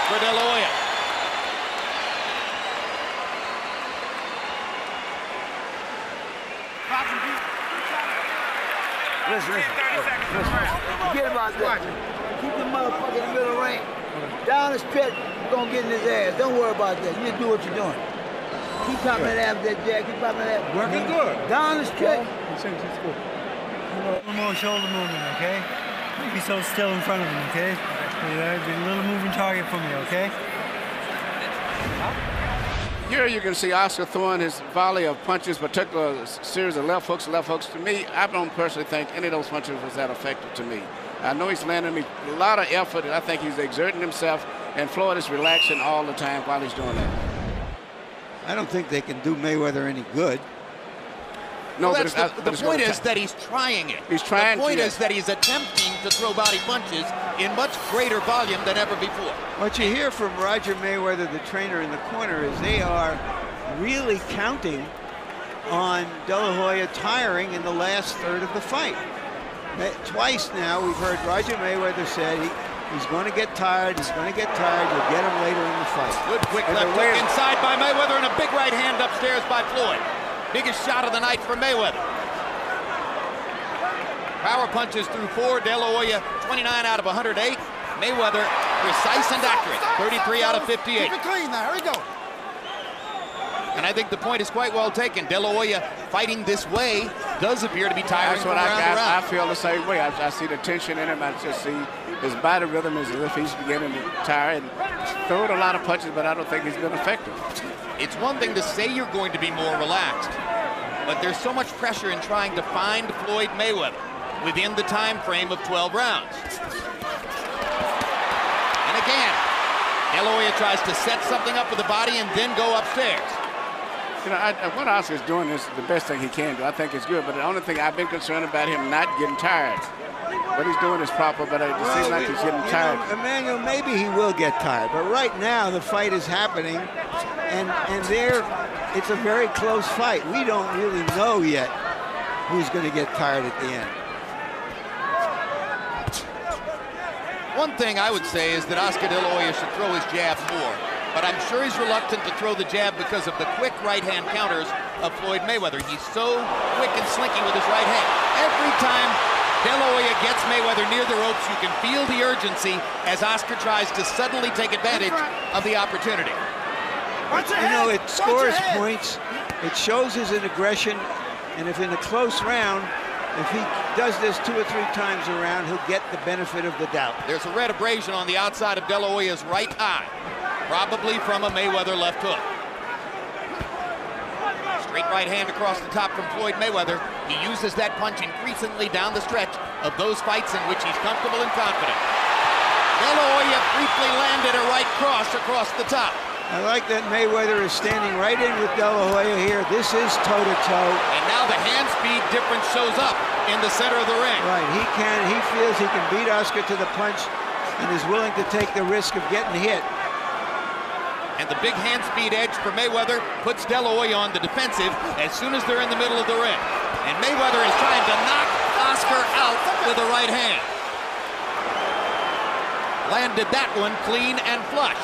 for De La Hoya. listen. Forget about that. Keep the motherfucker in the middle ring. Down the stretch, you're gonna get in his ass. Don't worry about that. You just do what you're doing. Keep popping that ass with that jab. Keep popping that. Working good. Down the stretch. A little more shoulder movement, okay? Don't be so still in front of him, okay? Be a little moving target for me, okay? Here you can see Oscar throwing his volley of punches, particularly a series of left hooks. To me, I don't personally think any of those punches was that effective to me. I know he's landing me a lot of effort, and I think he's exerting himself, and Floyd is relaxing all the time while he's doing that. I don't think they can do Mayweather any good. No, well, the point is that he's trying it. He's trying. The point is that he's attempting to throw body punches in much greater volume than ever before. What you hear from Roger Mayweather, the trainer in the corner, is they are really counting on De La Hoya tiring in the last third of the fight. Twice now we've heard Roger Mayweather say he's going to get tired, you'll get him later in the fight. Good quick left hook inside by Mayweather and a big right hand upstairs by Floyd. Biggest shot of the night for Mayweather. Power punches through 4. De La Hoya 29 out of 108. Mayweather precise and accurate. 33 out of 58. Keep it clean now. Here we go. And I think the point is quite well taken. De La Hoya fighting this way does appear to be tiring. That's what I feel the same way. I see the tension in him. I just see his body rhythm is as if he's beginning to tire and throwing a lot of punches, but I don't think he's been effective. It's one thing to say you're going to be more relaxed, but there's so much pressure in trying to find Floyd Mayweather within the time frame of 12 rounds. And again, De La Hoya tries to set something up with the body and then go upstairs. You know, what Oscar's doing is the best thing he can do. I think it's good, but the only thing I've been concerned about him not getting tired. What he's doing is proper, but it seems like he's getting tired. Emmanuel, maybe he will get tired, but right now the fight is happening, and it's a very close fight. We don't really know yet who's going to get tired at the end. One thing I would say is that Oscar De La Hoya should throw his jab more, but I'm sure he's reluctant to throw the jab because of the quick right-hand counters of Floyd Mayweather. He's so quick and slinky with his right hand. Every time De La Hoya gets Mayweather near the ropes, you can feel the urgency as Oscar tries to suddenly take advantage of the opportunity. You know, it scores points, it shows his aggression, and if in a close round, if he does this 2 or 3 times around, he'll get the benefit of the doubt. There's a red abrasion on the outside of De La Hoya's right eye, probably from a Mayweather left hook. Straight right hand across the top from Floyd Mayweather. He uses that punch increasingly down the stretch of those fights in which he's comfortable and confident. De La Hoya briefly landed a right cross across the top. I like that Mayweather is standing right in with De La Hoya here. This is toe-to-toe. And now the hand speed difference shows up in the center of the ring. Right, he feels he can beat Oscar to the punch and is willing to take the risk of getting hit. And the big hand speed edge for Mayweather puts De La Hoya on the defensive as soon as they're in the middle of the ring. And Mayweather is trying to knock Oscar out with a right hand. Landed that one clean and flush.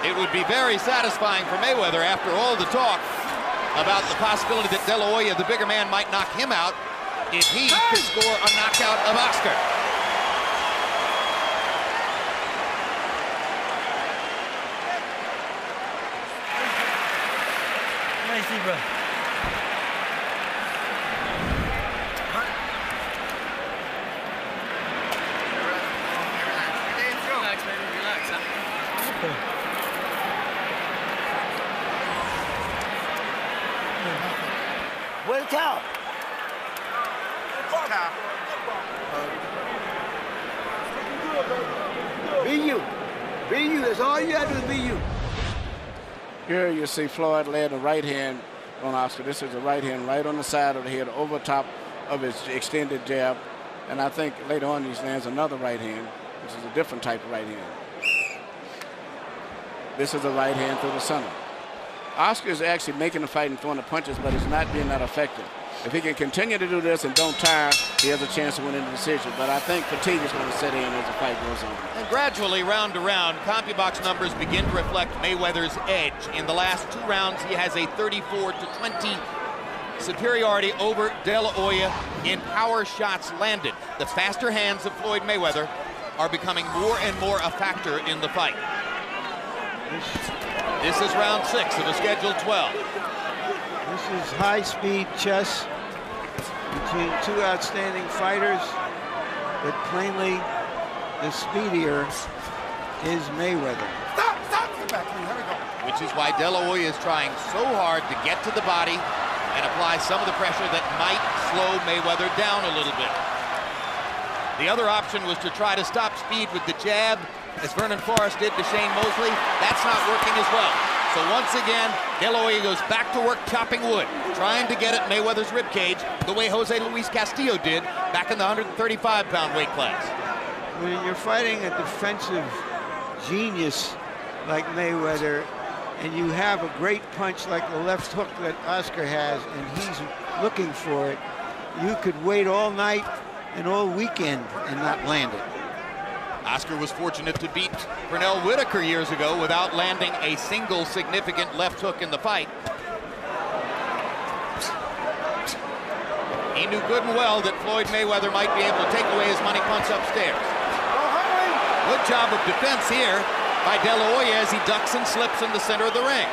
It would be very satisfying for Mayweather after all the talk about the possibility that De La Hoya, the bigger man, might knock him out if he could score a knockout of Oscar. Nicely, bro. Relax, baby, relax, huh? Okay. Where's the towel? Be you. Be you. That's all you got to do is be you. Here you see Floyd land a right hand on Oscar. This is a right hand right on the side of the head, over top of his extended jab. And I think later on he lands another right hand, which is a different type of right hand. This is a right hand through the center. Oscar is actually making the fight and throwing the punches, but he's not being that effective. If he can continue to do this and don't tire, he has a chance to win in the decision. But I think fatigue is going to set in as the fight goes on. And gradually, round to round, CompuBox numbers begin to reflect Mayweather's edge. In the last 2 rounds, he has a 34-20 superiority over De La Hoya in power shots landed. The faster hands of Floyd Mayweather are becoming more and more a factor in the fight. This is round 6 of a scheduled 12. This is high-speed chess between two outstanding fighters, but plainly the speedier is Mayweather. Stop! Get back here. Here we go. Which is why De La Hoya is trying so hard to get to the body and apply some of the pressure that might slow Mayweather down a little bit. The other option was to try to stop speed with the jab, as Vernon Forrest did to Shane Mosley. That's not working as well. So once again, De La Hoya goes back to work chopping wood, trying to get at Mayweather's ribcage the way Jose Luis Castillo did back in the 135-pound weight class. When you're fighting a defensive genius like Mayweather, and you have a great punch like the left hook that Oscar has, and he's looking for it, you could wait all night and all weekend and not land it. Oscar was fortunate to beat Pernell Whitaker years ago without landing a single significant left hook in the fight. He knew good and well that Floyd Mayweather might be able to take away his money punch upstairs. Good job of defense here by De La Hoya as he ducks and slips in the center of the ring.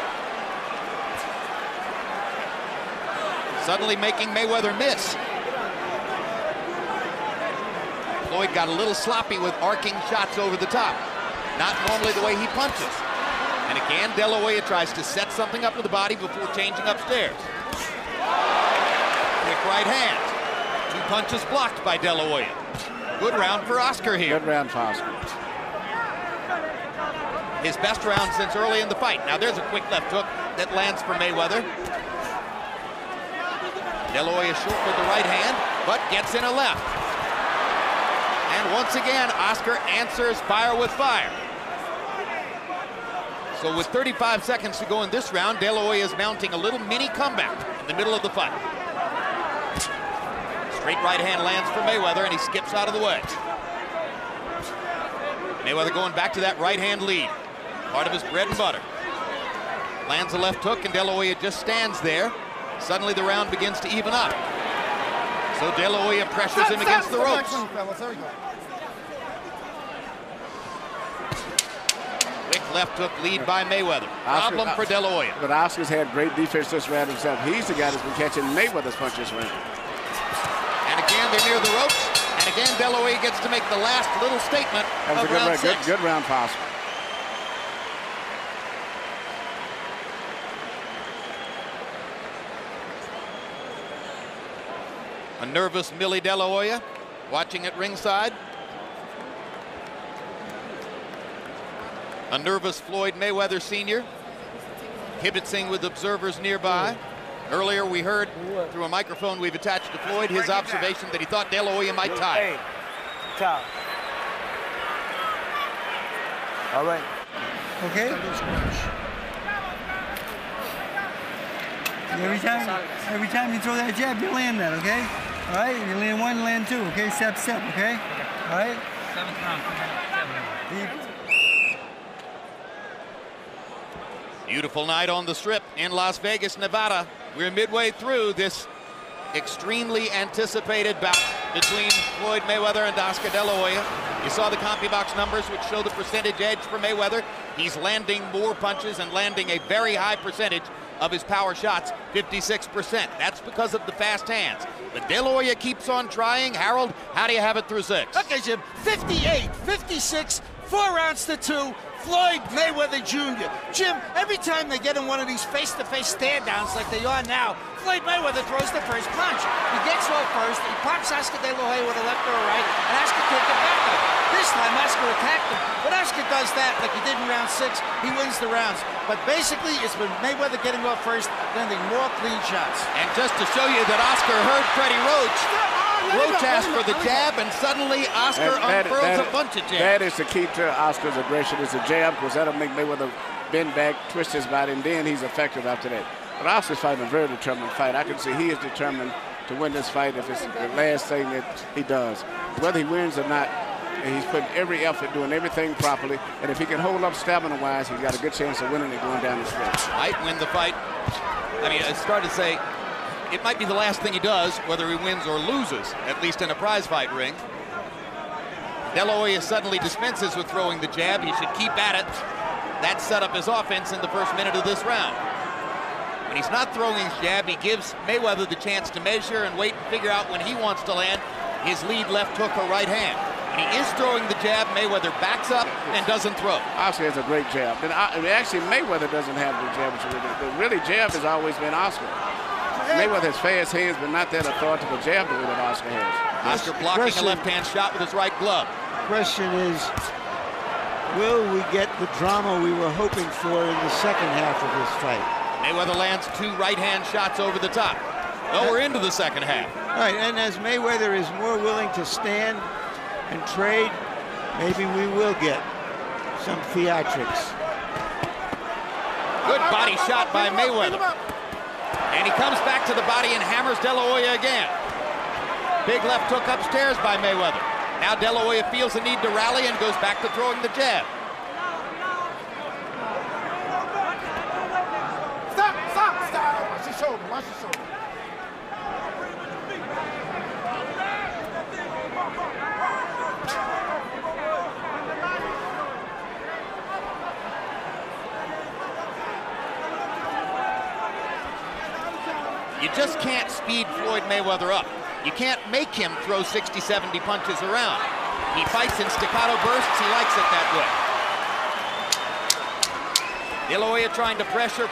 Suddenly making Mayweather miss. Floyd got a little sloppy with arcing shots over the top. Not normally the way he punches. And again, De La Hoya tries to set something up with the body before changing upstairs. Quick right hand. 2 punches blocked by De La Hoya. Good round for Oscar here. Good round for Oscar. His best round since early in the fight. Now there's a quick left hook that lands for Mayweather. De La Hoya short with the right hand, but gets in a left. And once again, Oscar answers fire with fire. So with 35 seconds to go in this round, De La Hoya is mounting a little mini comeback in the middle of the fight. Straight right hand lands for Mayweather, and he skips out of the way. Mayweather going back to that right hand lead. Part of his bread and butter. Lands a left hook, and De La Hoya just stands there. Suddenly the round begins to even up. So De La Hoya pressures him against the ropes. Quick left hook lead by Mayweather. Problem for De La Hoya. But Oscar's had great defense this round himself. He's the guy that's been catching Mayweather's punches round. And again, they're near the ropes. And again, De La Hoya gets to make the last little statement That was of a good round round. 6. Good round for Oscar. A nervous Millie De La Hoya watching at ringside. A nervous Floyd Mayweather Sr. kibitzing with observers nearby. Earlier we heard through a microphone we've attached to Floyd his observation that he thought De La Hoya might tie. Top. All right. Okay? Every time you throw that jab, you land that, okay? All right? You land one, land two, okay? Step, step, okay? All right? 7th round. Beautiful night on the Strip in Las Vegas, Nevada. We're midway through this extremely anticipated bout between Floyd Mayweather and Oscar De La Hoya. You saw the CompuBox numbers, which show the percentage edge for Mayweather. He's landing more punches and landing a very high percentage of his power shots, 56%. That's because of the fast hands. But De La Hoya keeps on trying. Harold, how do you have it through 6? Okay, Jim, 58, 56, 4 rounds to 2. Floyd Mayweather Jr. Jim, every time they get in one of these face-to-face stand-downs like they are now, Floyd Mayweather throws the first punch. He gets off first, he pops Oscar De La Hoya with a left or a right, and Oscar can't get back up. This time, Oscar attacked him. But Oscar does that like he did in round 6. He wins the rounds. But basically, it's been Mayweather getting off first, landing more clean shots. And just to show you that Oscar heard Freddie Roach, Roach asked for the jab, and suddenly Oscar unfurls a bunch of jabs. That is the key to Oscar's aggression, is the jab, because that'll make Mayweather bend back, twist his body, and then he's effective after that. But Oscar's fighting a very determined fight. I can see he is determined to win this fight if it's the last thing that he does. Whether he wins or not, and he's putting every effort, doing everything properly, and if he can hold up stamina-wise, he's got a good chance of winning it going down the stretch. Might win the fight. I mean, I started to say, it might be the last thing he does, whether he wins or loses, at least in a prize fight ring. De La Hoya suddenly dispenses with throwing the jab. He should keep at it. That set up his offense in the first minute of this round. When he's not throwing his jab, he gives Mayweather the chance to measure and wait and figure out when he wants to land his lead left hook or right hand. When he is throwing the jab, Mayweather backs up and doesn't throw. Oscar has a great jab. And actually, Mayweather doesn't have the jab. The really jab has always been Oscar. Mayweather has fast hands, but not that authoritative jab the way that Oscar has. Oscar blocking a left-hand shot with his right glove. Question is, will we get the drama we were hoping for in the second half of this fight? Mayweather lands 2 right-hand shots over the top. Well, we're into the second half. Right, and as Mayweather is more willing to stand and trade, maybe we will get some theatrics. Good body shot by Mayweather. And he comes back to the body and hammers De La Hoya again. Big left hook upstairs by Mayweather. Now De La Hoya feels the need to rally and goes back to throwing the jab. Stop. Watch your shoulder. Watch your shoulder. You just can't speed Floyd Mayweather up. You can't make him throw 60, 70 punches around. He fights in staccato bursts. He likes it that way. De La Hoya trying to pressure.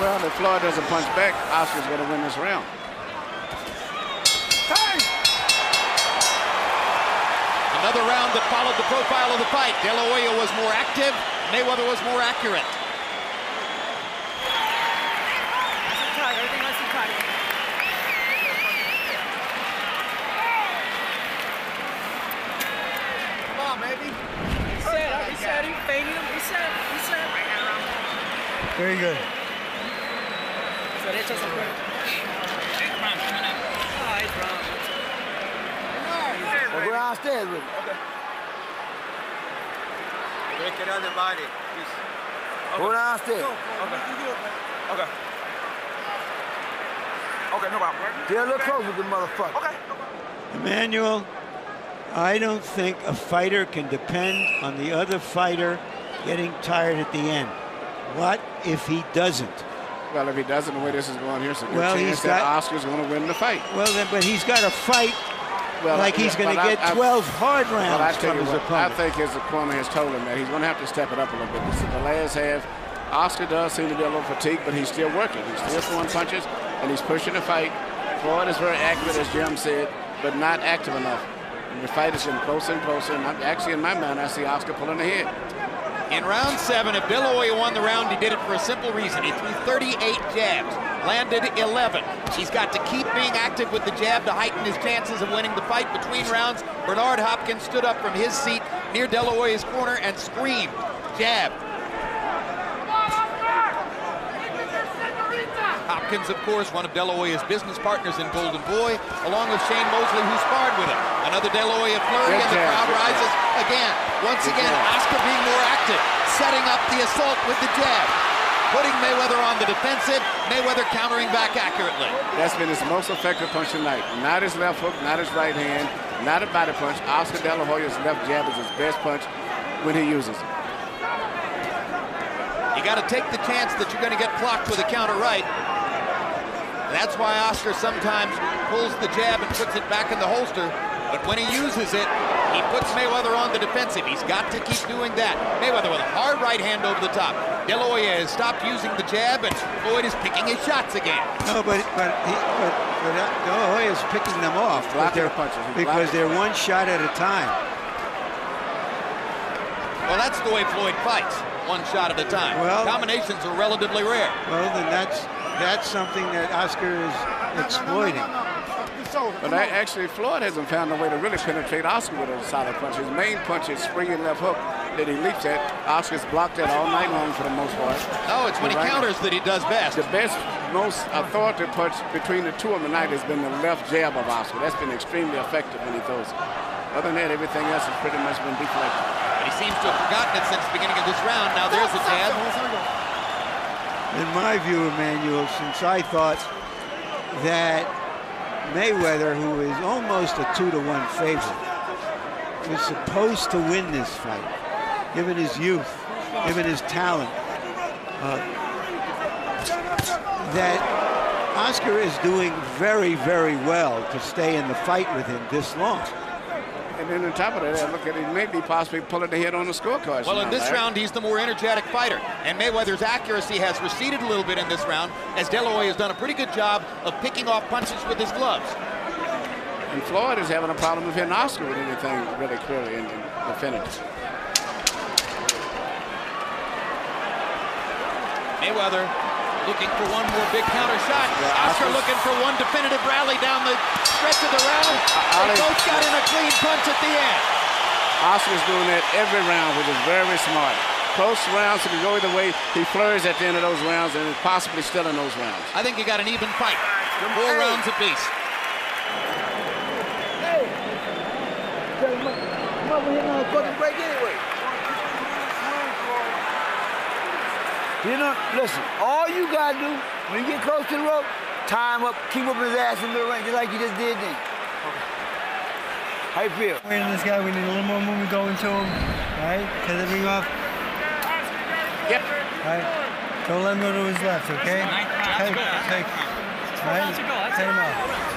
Well, if Floyd doesn't punch back, Oscar's going to win this round. Another round that followed the profile of the fight. De La Hoya was more active. Mayweather was more accurate. Everything nice and tight. Come on, baby. Reset. He faded him. Reset. Very good. So they just a break. We'll go downstairs with it. Okay. Break it on the body. Go downstairs. Okay. Okay, no problem. Get a little closer with the motherfucker. Okay. Emmanuel, I don't think a fighter can depend on the other fighter getting tired at the end. What if he doesn't? Well, if he doesn't, the way this is going here, it's a good Well, chance that Oscar's going to win the fight. Well, then, but he's got to fight he's going to get 12 hard rounds from his opponent. I think his opponent has told him that he's going to have to step it up a little bit. This is the last half. Oscar does seem to be a little fatigued, but he's still working. He's still throwing punches, and he's pushing the fight. Floyd is very accurate, as Jim said, but not active enough. And the fight is getting closer and closer, and actually, in my mind, I see Oscar pulling ahead. In round 7, if De La Hoya won the round, he did it for a simple reason. He threw 38 jabs, landed 11. He's got to keep being active with the jab to heighten his chances of winning the fight. Between rounds, Bernard Hopkins stood up from his seat near De La Hoya's corner and screamed, jab. Hopkins, of course, one of De La Hoya's business partners in Golden Boy, along with Shane Mosley, who sparred with him. Another De La Hoya flurry, and the crowd rises again. Once again, Oscar being more active, setting up the assault with the jab, putting Mayweather on the defensive, Mayweather countering back accurately. That's been his most effective punch tonight. Not his left hook, not his right hand, not a body punch. Oscar De La Hoya's left jab is his best punch when he uses it. You got to take the chance that you're going to get clocked with a counter right. That's why Oscar sometimes pulls the jab and puts it back in the holster. But when he uses it, he puts Mayweather on the defensive. He's got to keep doing that. Mayweather with a hard right hand over the top. De La Hoya has stopped using the jab, and Floyd is picking his shots again. No, but De La Hoya is picking them off because they're one shot at a time. Well, that's the way Floyd fights, one shot at a time. Well, combinations are relatively rare. Well, then that's something that Oscar is exploiting. But actually, Floyd hasn't found a way to really penetrate Oscar with a solid punch. His main punch is springing left hook that he leaps at. Oscar's blocked that all night long for the most part. No, it's when he counters that he does best. The best, most authoritative punch between the two of them tonight has been the left jab of Oscar. That's been extremely effective when he throws it. Other than that, everything else has pretty much been deflected. But he seems to have forgotten it since the beginning of this round. Now there's a jab. in my view, Emmanuel, since I thought that Mayweather, who is almost a 2-to-1 favorite, was supposed to win this fight, given his youth, given his talent. That Oscar is doing very, very well to stay in the fight with him this long. And then on top of that, look at it, maybe possibly pulling ahead on the scorecards. Well, in this round, he's the more energetic fighter. And Mayweather's accuracy has receded a little bit in this round, as De La Hoya has done a pretty good job of picking off punches with his gloves. And Floyd is having a problem with hitting Oscar with anything really clearly in the finish. Mayweather looking for one more big counter shot. Yeah, Oscar looking for one definitive rally down the stretch of the round. They both got in a clean punch at the end. Oscar's doing that every round, which is very smart. Close rounds, it can go either way. He flurries at the end of those rounds and is possibly still in those rounds. I think you got an even fight. 4 rounds apiece. Hey! I'm over here on a fucking break anyway. You know, listen, all you gotta do when you get close to the rope, time up, keep up his ass in the range, just like you just did then. How you feel? Waiting this guy, we need a little more movement going to him. All right? Cut the ring off. Yep. All right? Don't let him go to his left, okay? Take. All right? Take him off.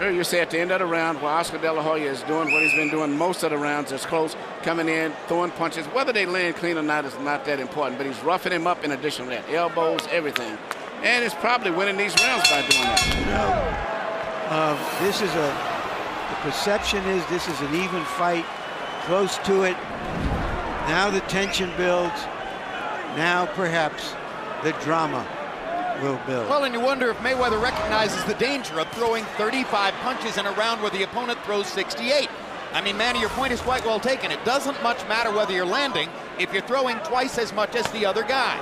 You say at the end of the round, where Oscar De La Hoya is doing what he's been doing most of the rounds, is close, coming in, throwing punches. Whether they land clean or not is not that important, but he's roughing him up in addition to that. Elbows, everything. And he's probably winning these rounds by doing that. This is the perception is this is an even fight, close to it. Now the tension builds. Now perhaps the drama will build. Well, and you wonder if Mayweather recognizes the danger of throwing 35 punches in a round where the opponent throws 68. I mean, Manny, your point is quite well taken. It doesn't much matter whether you're landing if you're throwing twice as much as the other guy.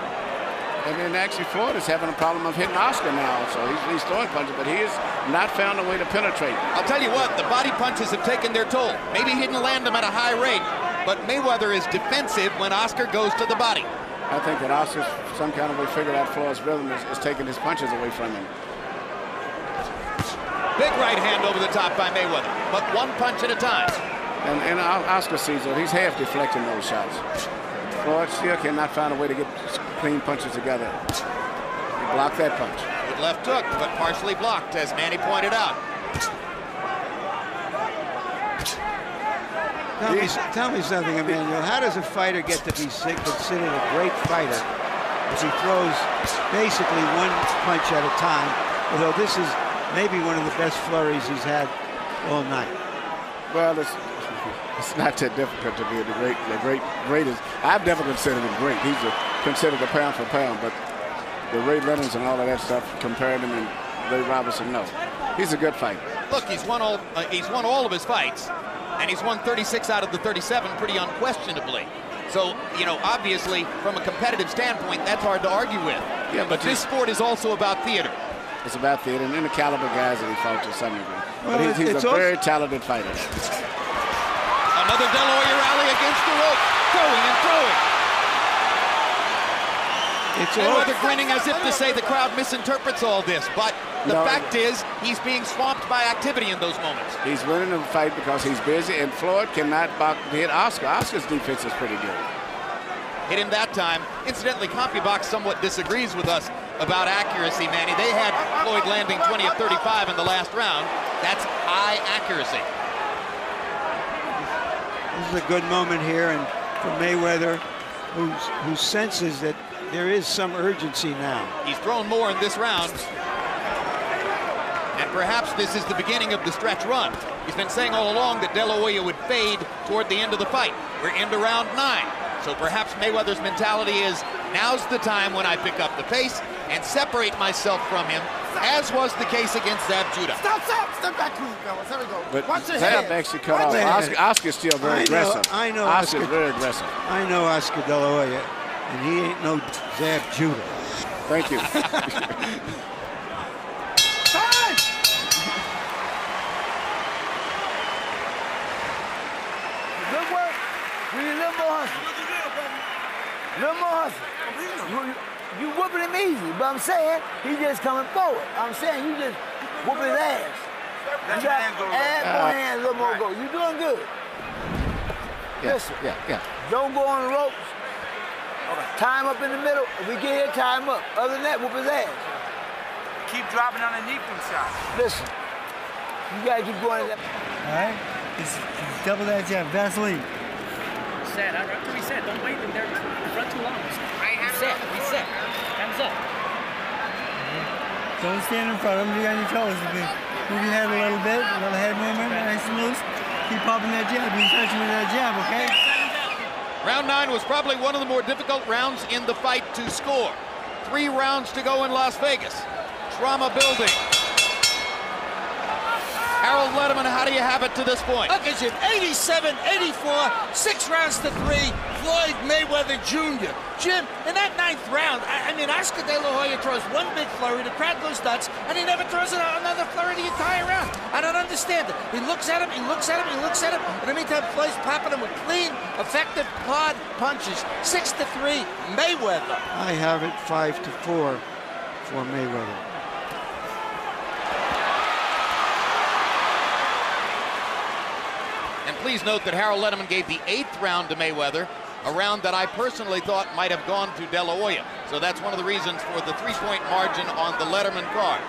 And then actually Floyd is having a problem of hitting Oscar now, so he's throwing punches, but he has not found a way to penetrate. I'll tell you what, the body punches have taken their toll. Maybe he didn't land them at a high rate, but Mayweather is defensive when Oscar goes to the body. I think that Oscar's some kind of way figured out Floyd's rhythm is taking his punches away from him. Big right hand over the top by Mayweather, but one punch at a time. And Oscar sees it. He's half deflecting those shots. Floyd still cannot find a way to get clean punches together. He blocked that punch. Good left hook, but partially blocked, as Manny pointed out. Tell me something, Emmanuel. How does a fighter get to be considered a great fighter if he throws basically one punch at a time? Although this is maybe one of the best flurries he's had all night. Well, it's not that difficult to be the greatest. I've never considered him great. He's considered a pound for pound, but the Ray Leonards and all of that stuff, comparing him and Ray Robinson, no. He's a good fighter. Look, he's won all of his fights, and he's won 36 out of the 37 pretty unquestionably. So, you know, obviously, from a competitive standpoint, that's hard to argue with. Yeah, but this sport is also about theater. It's about theater and the caliber guys that he fought to some degree. Well, but he's a very talented fighter. Another De La Hoya rally against the rope, throwing and throwing. Mayweather grinning as if to say the crowd misinterprets all this, but the fact is he's being swamped by activity in those moments. He's winning the fight because he's busy, and Floyd cannot hit Oscar. Oscar's defense is pretty good. Hit him that time. Incidentally, CompuBox somewhat disagrees with us about accuracy, Manny. They had Floyd landing 20 of 35 in the last round. That's high accuracy. This is a good moment here, and for Mayweather, who senses that there is some urgency now. He's thrown more in this round. And perhaps this is the beginning of the stretch run. He's been saying all along that De La Hoya would fade toward the end of the fight. We're into round 9. So perhaps Mayweather's mentality is, now's the time when I pick up the pace and separate myself from him, as was the case against Zab Judah. Step back, please, fellas. There we go. But Zab actually cut off. Oscar's still very aggressive. I know Oscar's very aggressive. I know Oscar De La Hoya, and he ain't no Zab Judah. Thank you. Good work. We need a little more hustle. little more hustle. You whooping him easy, but I'm saying he just coming forward. I'm saying you just whooping his ass. You got add more hands, a little more go. You doing good. Listen, don't go on the ropes. Tie him up in the middle. If we get here, tie him up. Other than that, whoop his ass. Keep dropping underneath them shots. Listen, you gotta keep going. All right, just double that jab, Vaseline. Reset. After reset, don't wait in there in front too long. Reset. Hands up. Don't stand in front of him. You got your toes. Move your head a little bit, a little head movement, nice and loose. Keep popping that jab. Be touching with that jab, okay? Round 9 was probably one of the more difficult rounds in the fight to score. 3 rounds to go in Las Vegas. Drama building. Harold Letterman, how do you have it to this point? Look at Jim, 87-84, 6 rounds to 3, Floyd Mayweather Jr. Jim, in that 9th round, I mean, Oscar De La Hoya throws one big flurry, the crowd goes nuts, and he never throws another flurry the entire round. I don't understand it. He looks at him, he looks at him, he looks at him, and in the meantime, Floyd's popping him with clean, effective, hard punches. 6-3, Mayweather. I have it 5-4 for Mayweather. And please note that Harold Letterman gave the 8th round to Mayweather, a round that I personally thought might have gone to De La Hoya. So that's one of the reasons for the 3-point margin on the Letterman card.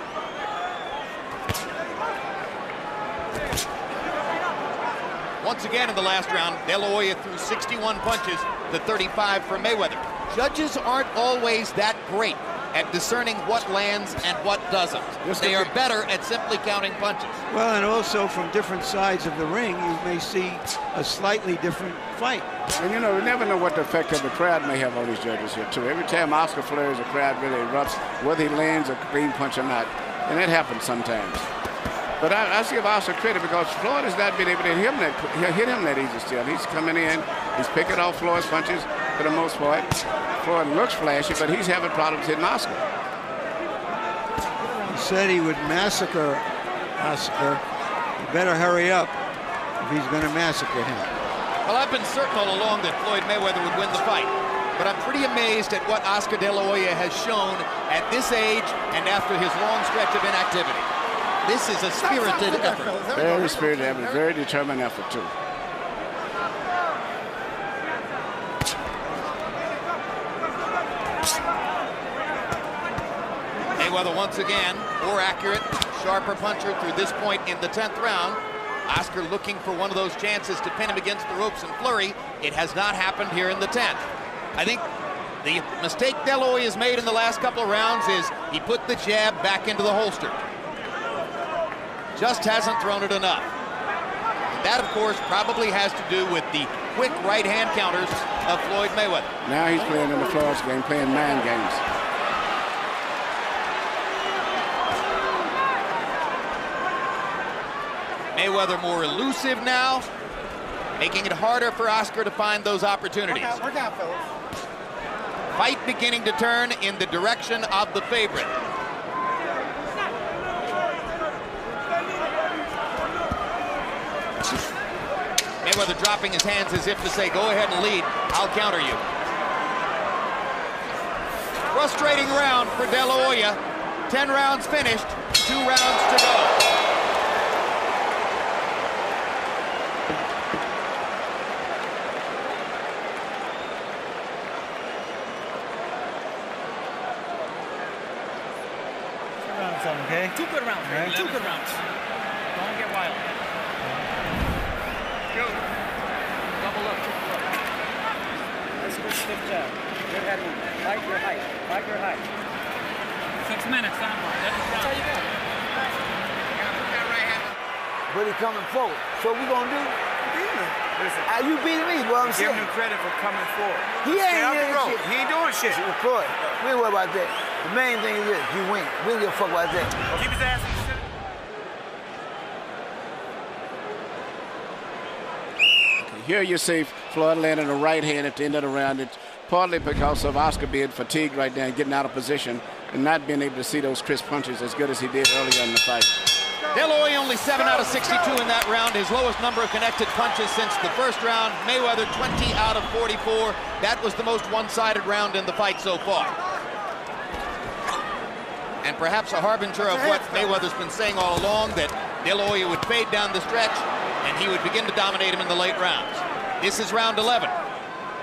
Once again in the last round, De La Hoya threw 61 punches to 35 for Mayweather. Judges aren't always that great at discerning what lands and what doesn't. They are better at simply counting punches. Well, and also from different sides of the ring, you may see a slightly different fight. And you know, we never know what the effect of the crowd may have on these judges here, too. Every time Oscar flurries, the crowd really erupts, whether he lands a clean punch or not. And that happens sometimes. But I give Oscar credit because Floyd has not been able to hit him that easy still. He's coming in, he's picking off Floyd's punches for the most part. Floyd looks flashy, but he's having problems hitting Oscar. He said he would massacre Oscar. He better hurry up if he's going to massacre him. Well, I've been certain all along that Floyd Mayweather would win the fight, but I'm pretty amazed at what Oscar De La Hoya has shown at this age and after his long stretch of inactivity. This is a spirited effort. Very spirited effort, very determined effort, too. Mayweather once again, more accurate, sharper puncher through this point in the 10th round. Oscar looking for one of those chances to pin him against the ropes and flurry. It has not happened here in the 10th. I think the mistake De La Hoya has made in the last couple of rounds is he put the jab back into the holster. Just hasn't thrown it enough. And that, of course, probably has to do with the quick right-hand counters of Floyd Mayweather. Now he's playing in the Floyd's game, playing mind games. Mayweather more elusive now, making it harder for Oscar to find those opportunities. Work out, fellas. Fight beginning to turn in the direction of the favorite. Mayweather dropping his hands as if to say, go ahead and lead, I'll counter you. Frustrating round for De La Hoya. 10 rounds finished, 2 rounds to go. Okay. 2 good rounds, right? 2 good rounds. Don't get wild. Go. Double up. That's a good stiff jab. Good head movement. Fight your height. Fight your height. 6 minutes, time. That's how you go. But he's coming forward. So what we gonna do? Listen, You beating me, what I'm saying. Give him credit for coming forward. He ain't doing shit. He ain't doing shit. Floyd, we ain't worried about that. The main thing is this, you win. We don't give a fuck about that. Keep his ass in the center. Here you see Floyd landing a right hand at the end of the round. It's partly because of Oscar being fatigued right now and getting out of position and not being able to see those crisp punches as good as he did earlier in the fight. De La Hoya only 7 out of 62 in that round, his lowest number of connected punches since the first round. Mayweather 20 out of 44. That was the most one-sided round in the fight so far. And perhaps a harbinger of what Mayweather's been saying all along, that De La Hoya would fade down the stretch and he would begin to dominate him in the late rounds. This is round 11.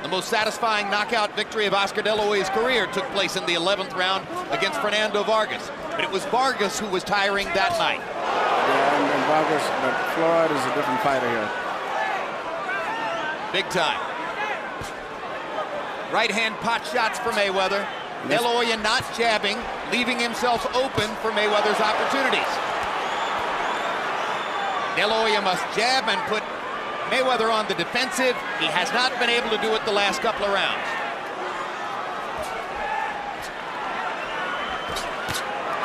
The most satisfying knockout victory of Oscar De La Hoya's career took place in the 11th round against Fernando Vargas. But it was Vargas who was tiring that night. Yeah, and Vargas, but Floyd is a different fighter here. Big time. Right hand pot shots for Mayweather. De La Hoya not jabbing, leaving himself open for Mayweather's opportunities. De La Hoya must jab and put Mayweather on the defensive. He has not been able to do it the last couple of rounds.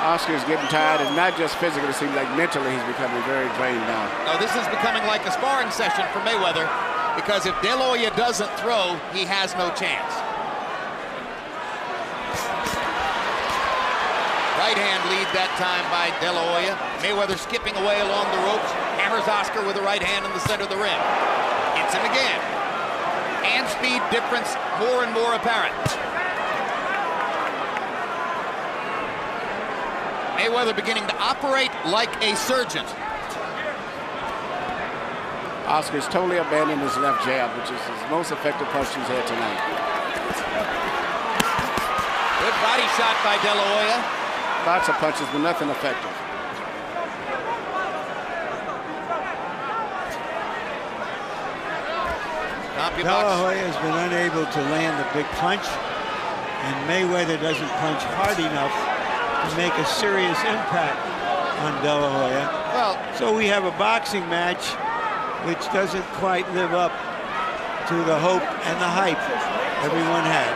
Oscar is getting tired, and not just physically, it seems like mentally he's becoming very drained now. No, this is becoming like a sparring session for Mayweather, because if De La Hoya doesn't throw, he has no chance. Right hand lead that time by De La Hoya. Mayweather skipping away along the ropes, hammers Oscar with a right hand in the center of the ring. Hits him again. Hand speed difference more and more apparent. Mayweather beginning to operate like a surgeon. Oscar's totally abandoned his left jab, which is his most effective punch he's had tonight. Good body shot by De La Hoya. Lots of punches, but nothing effective. De La Hoya has been unable to land a big punch, and Mayweather doesn't punch hard enough to make a serious impact on De La Hoya. Well, so we have a boxing match which doesn't quite live up to the hope and the hype everyone had.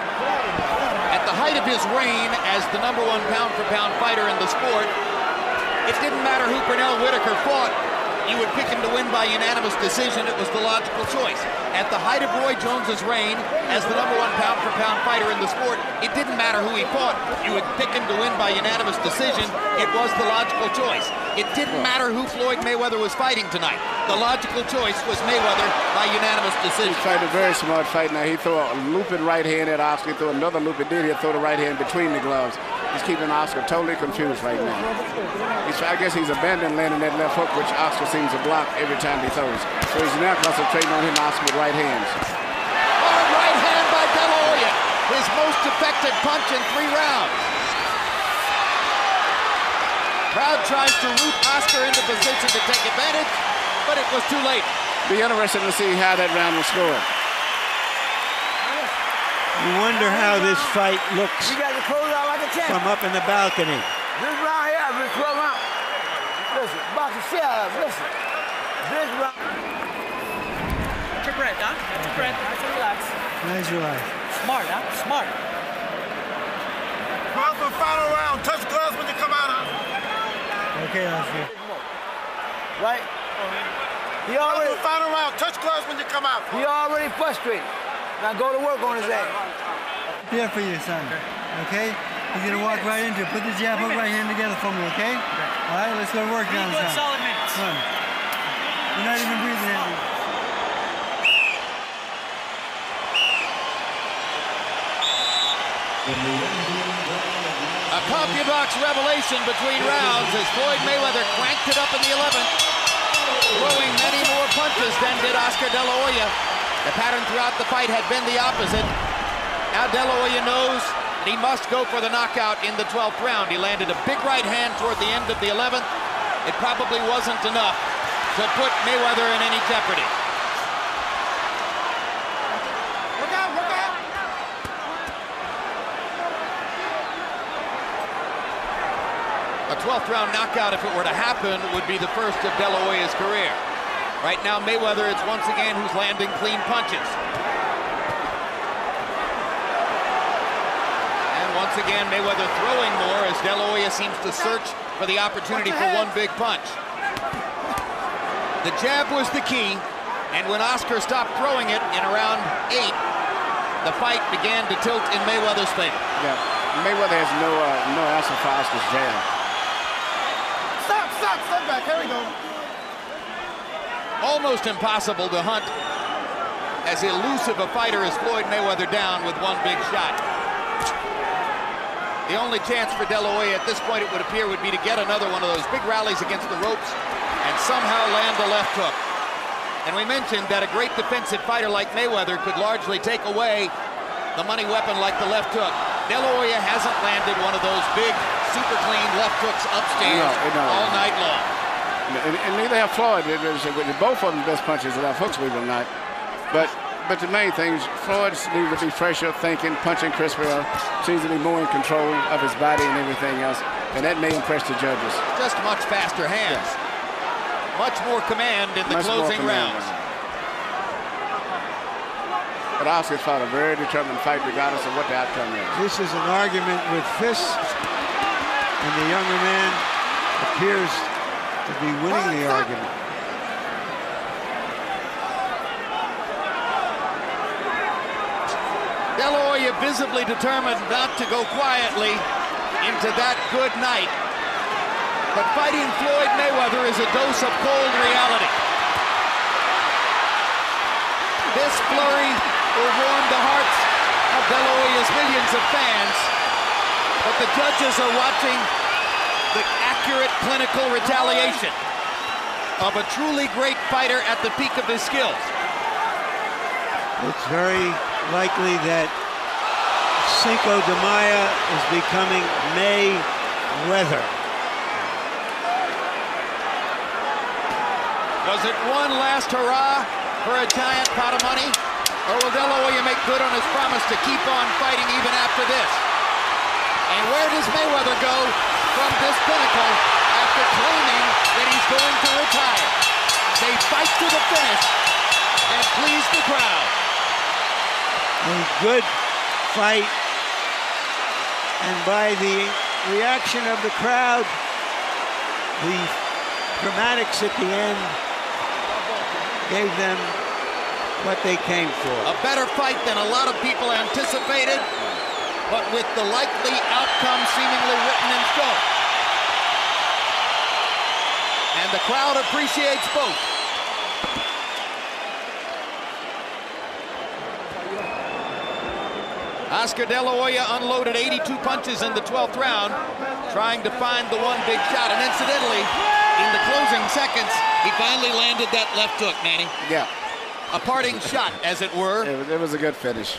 At the height of his reign as the #1 pound-for-pound fighter in the sport, it didn't matter who Pernell Whitaker fought. You would pick him to win by unanimous decision. It was the logical choice. At the height of Roy Jones's reign as the #1 pound-for-pound fighter in the sport, it didn't matter who he fought. You would pick him to win by unanimous decision. It was the logical choice. It didn't matter who Floyd Mayweather was fighting tonight. The logical choice was Mayweather by unanimous decision. He tried a very smart fight. Now he threw a looping right hand at Oscar, threw another loop, and then he'll throw the right hand between the gloves. He's keeping Oscar totally confused right now. I guess he's abandoned landing that left hook, which Oscar seems to block every time he throws. So he's now concentrating on him, Oscar, with right hands. Hard right hand by De La Hoya. His most effective punch in 3 rounds. Crowd tries to root Oscar into position to take advantage, but it was too late. Be interesting to see how that round will score. You wonder how this fight looks from up in the balcony. This round here, this 12 round. Listen, boxing, shut up, listen. This round. Catch your breath, huh? Catch your breath. Nice and relax. Nice relax. Smart, huh? Smart. Go out for the final round. Touch gloves when you come out. Okay, Oscar. Right? He already. Final round. Touch gloves when you come out. He already frustrated. Now go to work on his ass. Here for you, son. Okay? He's gonna walk right into it. Put the jab hook right hand together for me, okay? All right, let's go to work now, son. Solid minutes. Come on. You're not even breathing at me. A CompuBox revelation between rounds as Floyd Mayweather cranked it up in the 11th, throwing many more punches than did Oscar De La Hoya. The pattern throughout the fight had been the opposite. Now De La Hoya knows that he must go for the knockout in the 12th round. He landed a big right hand toward the end of the 11th. It probably wasn't enough to put Mayweather in any jeopardy. Look out, look out. A 12th round knockout, if it were to happen, would be the first of De La Hoya's career. Right now, Mayweather is once again who's landing clean punches. And once again, Mayweather throwing more as De La Hoya seems to search for the opportunity for one big punch. The jab was the key, and when Oscar stopped throwing it in around 8, the fight began to tilt in Mayweather's favor. Yeah, Mayweather has no answer for Oscar's jab. Stop, stop. Step back. Here we go. Almost impossible to hunt as elusive a fighter as Floyd Mayweather down with one big shot. The only chance for De La Hoya at this point, it would appear, would be to get another one of those big rallies against the ropes and somehow land the left hook. And we mentioned that a great defensive fighter like Mayweather could largely take away the money weapon like the left hook. De La Hoya hasn't landed one of those big, super clean left hooks upstairs all night long. And neither have Floyd. Both of them best punches left hooks, believe it or not. But the main thing is Floyd needs to be fresher, thinking, punching crisper, seems to be more in control of his body and everything else. And that may impress the judges. Just much faster hands. Yes. Much more command in the closing rounds. But Oscar's fought a very determined fight regardless of what the outcome is. This is an argument with fists, and the younger man appears to be winning the argument. De La Hoya visibly determined not to go quietly into that good night. But fighting Floyd Mayweather is a dose of cold reality. This flurry will warm the hearts of De La Hoya's millions of fans, but the judges are watching the accurate clinical retaliation of a truly great fighter at the peak of his skills. It's very likely that Cinco de Mayo is becoming Mayweather. Was it one last hurrah for a giant pot of money? Or will De La Hoya make good on his promise to keep on fighting even after this? And where does Mayweather go from this pinnacle after claiming that he's going to retire? They fight to the finish and please the crowd. A good fight, and by the reaction of the crowd, the dramatics at the end gave them what they came for. A better fight than a lot of people anticipated, but with the likely outcome seemingly written in stone. And the crowd appreciates both. Oscar De La Hoya unloaded 82 punches in the 12th round, trying to find the one big shot. And incidentally, in the closing seconds, he finally landed that left hook, Manny. Yeah. A parting shot, as it were. It was a good finish.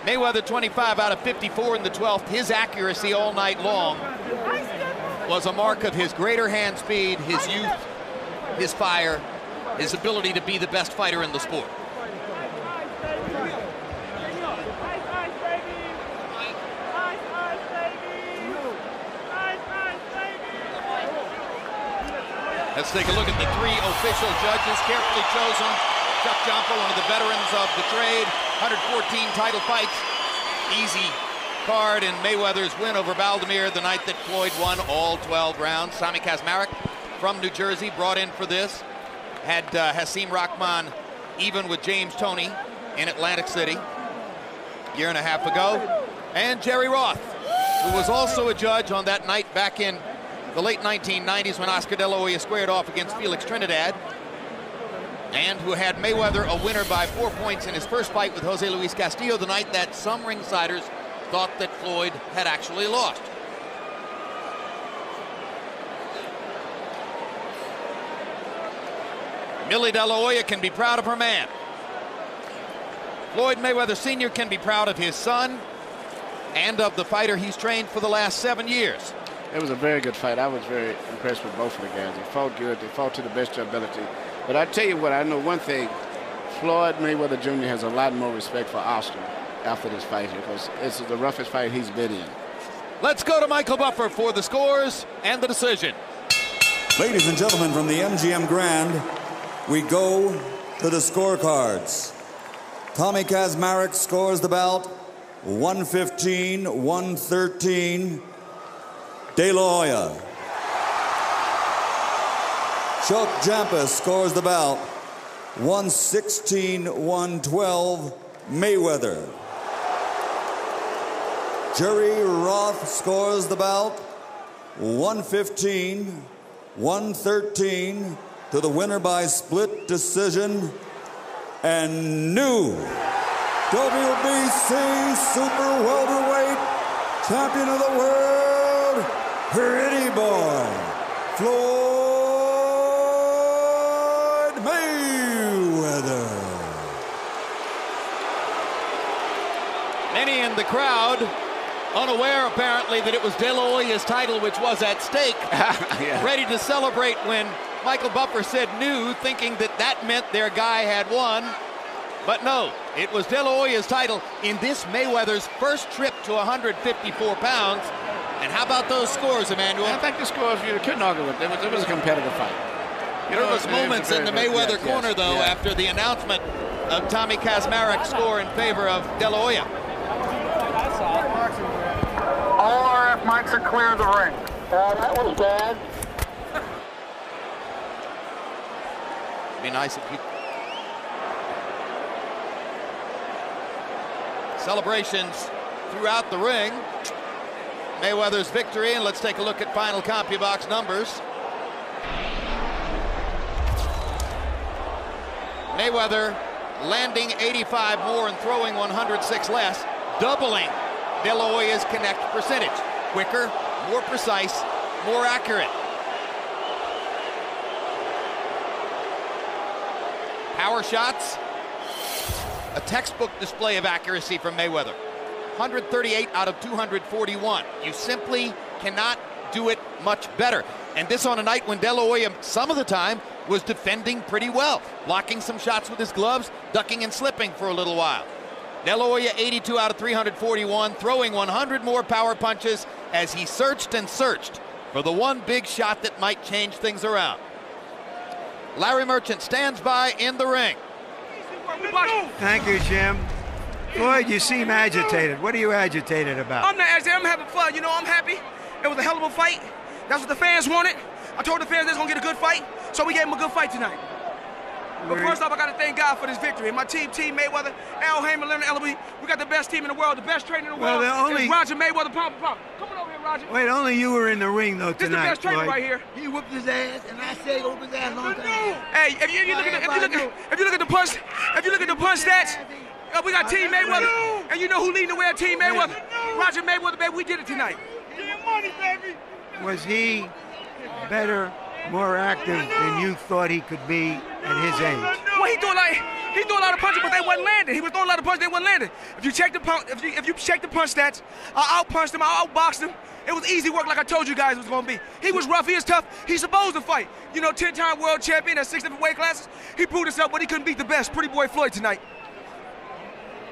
Mayweather 25 out of 54 in the 12th. His accuracy all night long was a mark of his greater hand speed, his youth, his fire, his ability to be the best fighter in the sport. Let's take a look at the three official judges, carefully chosen. Chuck Jumper, one of the veterans of the trade, 114 title fights. Easy card in Mayweather's win over Valdemir the night that Floyd won all 12 rounds. Sami Kazmarek from New Jersey brought in for this. Had Hasim Rahman even with James Toney in Atlantic City a year and a half ago. And Jerry Roth, who was also a judge on that night back in the late 1990s when Oscar De La Hoya squared off against Felix Trinidad, and who had Mayweather a winner by 4 points in his first fight with Jose Luis Castillo the night that some ringsiders thought that Floyd had actually lost. Millie De La Hoya can be proud of her man. Floyd Mayweather Sr. can be proud of his son and of the fighter he's trained for the last 7 years. It was a very good fight. I was very impressed with both of the guys. They fought good. They fought to the best of their ability. But I tell you what, I know one thing. Floyd Mayweather Jr. has a lot more respect for Oscar after this fight here because this is the roughest fight he's been in. Let's go to Michael Buffer for the scores and the decision. Ladies and gentlemen, from the MGM Grand, we go to the scorecards. Tommy Kazmarek scores the bout 115-113. De La Hoya. Chuck Jampus scores the bout 116-112 Mayweather. Jerry Roth scores the bout 115-113 113 to the winner by split decision and new WBC super welterweight champion of the world, Pretty Boy, Floyd Mayweather. Many in the crowd unaware apparently that it was De La Hoya's title which was at stake, ready to celebrate when Michael Buffer said new, thinking that that meant their guy had won. But no, it was De La Hoya's title in this Mayweather's first trip to 154 pounds. And how about those scores, Emmanuel? I think the scores you couldn't argue with. It was a competitive fight. There was moments in the Mayweather corner, though, after the announcement of Tommy Kazmarek's score in favor of De La Hoya. All RF mics are clear of the ring. That was bad. It'd be nice if you... Celebrations throughout the ring. Mayweather's victory, and let's take a look at final CompuBox numbers. Mayweather landing 85 more and throwing 106 less, doubling De La Hoya's connect percentage. Quicker, more precise, more accurate. Power shots, a textbook display of accuracy from Mayweather. 138 out of 241. You simply cannot do it much better. And this on a night when De La Hoya, some of the time, was defending pretty well, blocking some shots with his gloves, ducking and slipping for a little while. De La Hoya 82 out of 341, throwing 100 more power punches as he searched and searched for the one big shot that might change things around. Larry Merchant stands by in the ring. Thank you, Jim. Floyd, you seem agitated. What are you agitated about? I'm not agitated. I'm having fun. You know, I'm happy. It was a hell of a fight. That's what the fans wanted. I told the fans they was going to get a good fight, so we gave them a good fight tonight. But first off, I got to thank God for this victory. My team, Mayweather, Al Heyman, Leonard Ellaby, we got the best team in the world, the best trainer in the world. It's Roger Mayweather, pound for pound. Come on over here, Roger. Wait, only you were in the ring, though, tonight, This is the best trainer Floyd. right here. He whooped his ass, and I said whoop his ass long time. Hey, if you look at the punch stats, we got Team Mayweather, and you know who leading the way at Team Mayweather? Roger Mayweather, baby. We did it tonight. Get your money, baby. Was he better, more active than you thought he could be at his age? Well, he threw a lot of punches, but they wasn't landing. He was throwing a lot of punches, they wasn't landing. If you check the punch stats, I outpunched him, I outboxed him. It was easy work, like I told you guys it was going to be. He was rough, he was tough. He's supposed to fight. You know, 10-time world champion at 6 different weight classes. He proved himself, but he couldn't beat the best, Pretty Boy Floyd tonight.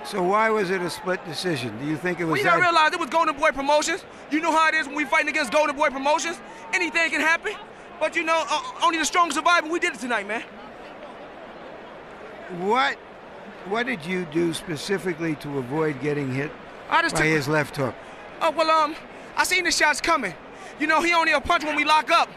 So why was it a split decision? Do you think it was Well, you gotta realize it was Golden Boy Promotions. You know how it is when we fighting against Golden Boy Promotions. Anything can happen. But you know, only the strong survive, and we did it tonight, man. What did you do specifically to avoid getting hit by his left hook? Oh, well, I seen the shots coming. You know, he only a punch when we lock up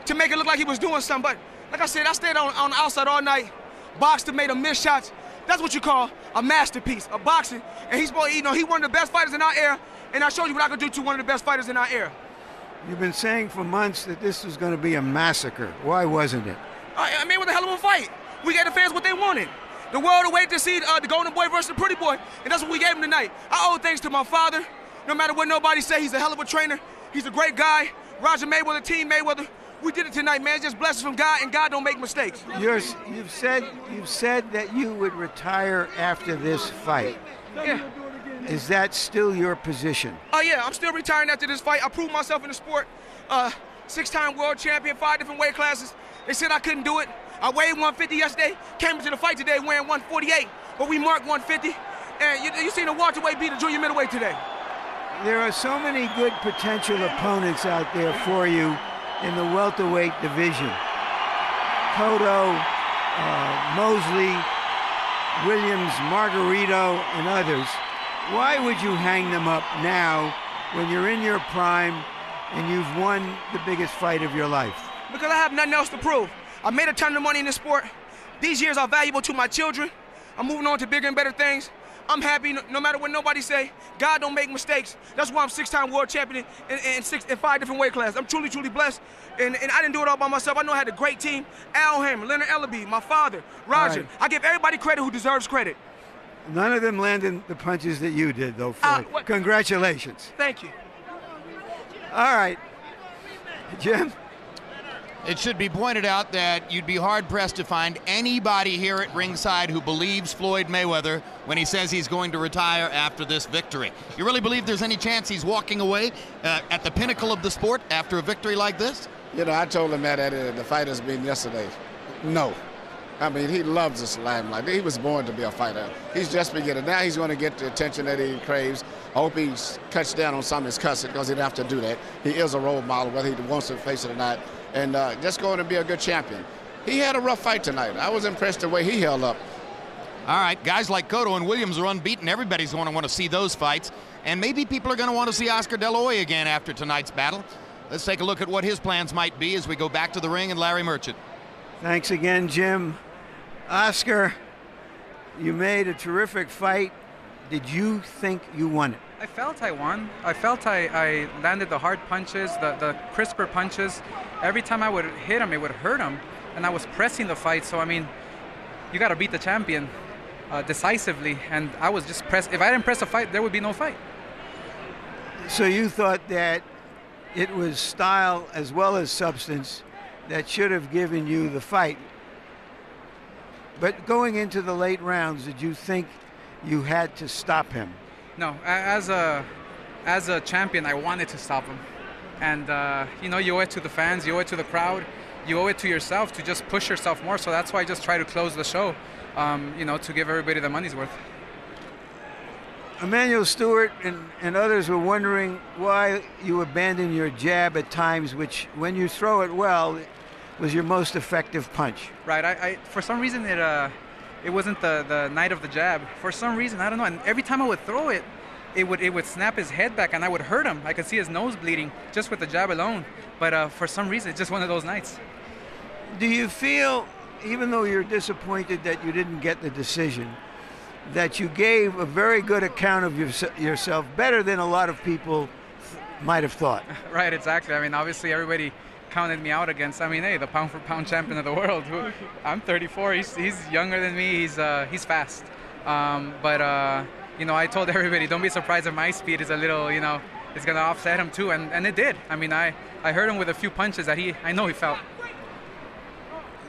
to make it look like he was doing something. But like I said, I stayed on the outside all night, boxed and made him miss shots. That's what you call a masterpiece, a boxing. And he's, you know, he one of the best fighters in our era. And I showed you what I could do to one of the best fighters in our era. You've been saying for months that this was going to be a massacre. Why wasn't it? I mean, it was a hell of a fight. We gave the fans what they wanted. The world awaited to see the Golden Boy versus the Pretty Boy, and that's what we gave him tonight. I owe thanks to my father. No matter what nobody say, he's a hell of a trainer. He's a great guy. Roger Mayweather, Team Mayweather. We did it tonight, man. It's just blessings from God, and God don't make mistakes. You've said that you would retire after this fight. Yeah. Is that still your position? Oh, yeah, I'm still retiring after this fight. I proved myself in the sport. 6-time world champion, 5 different weight classes. They said I couldn't do it. I weighed 150 yesterday, came into the fight today weighing 148, but we marked 150. And you seen the welterweight beat the junior middleweight today. There are so many good potential opponents out there for you in the welterweight division. Cotto, Mosley, Williams, Margarito, and others. Why would you hang them up now when you're in your prime and you've won the biggest fight of your life? Because I have nothing else to prove. I made a ton of money in this sport. These years are valuable to my children. I'm moving on to bigger and better things. I'm happy no matter what nobody say. God don't make mistakes. That's why I'm 6-time world champion in 5 different weight classes. I'm truly, truly blessed. And I didn't do it all by myself. I know I had a great team. Al Hamer, Leonard Ellaby, my father, Roger. Right. I give everybody credit who deserves credit. None of them landed the punches that you did, though, Floyd. Congratulations. Thank you. All right. Jim? It should be pointed out that you'd be hard-pressed to find anybody here at ringside who believes Floyd Mayweather when he says he's going to retire after this victory. You really believe there's any chance he's walking away at the pinnacle of the sport after a victory like this? You know, I told him that at the fighters meeting yesterday. No. I mean, he loves this limelight. He was born to be a fighter. He's just beginning. Now he's going to get the attention that he craves. I hope he cuts down on some of his cussing because he didn't have to do that. He is a role model, whether he wants to face it or not. And just going to be a good champion. He had a rough fight tonight. I was impressed the way he held up. All right, guys like Cotto and Williams are unbeaten. Everybody's going to want to see those fights. And maybe people are going to want to see Oscar De La Hoya again after tonight's battle. Let's take a look at what his plans might be as we go back to the ring and Larry Merchant. Thanks again, Jim. Oscar, you made a terrific fight. Did you think you won it? I felt I won. I felt I landed the hard punches, the crisper punches. Every time I would hit him, it would hurt him. And I was pressing the fight. So, I mean, you got to beat the champion decisively. And I was just pressed. If I didn't press a fight, there would be no fight. So you thought that it was style as well as substance that should have given you the fight. But going into the late rounds, did you think you had to stop him? No, as a champion, I wanted to stop him. And, you know, you owe it to the fans, you owe it to the crowd, you owe it to yourself to just push yourself more. So that's why I just try to close the show, you know, to give everybody the money's worth. Emmanuel Stewart and others were wondering why you abandoned your jab at times, which, when you throw it well, was your most effective punch. Right. I for some reason, it wasn't the night of the jab. For some reason, I don't know. And every time I would throw it, it would snap his head back, and I would hurt him. I could see his nose bleeding just with the jab alone. But for some reason, it's just one of those nights. Do you feel, even though you're disappointed that you didn't get the decision, that you gave a very good account of yourself, better than a lot of people might have thought? Right, exactly. I mean, obviously, everybody counted me out against, I mean, hey, the pound-for-pound champion of the world. I'm 34. He's younger than me. He's fast. You know, I told everybody, don't be surprised if my speed is a little, you know, it's going to offset him too, and it did. I mean, I hurt him with a few punches that I know he felt.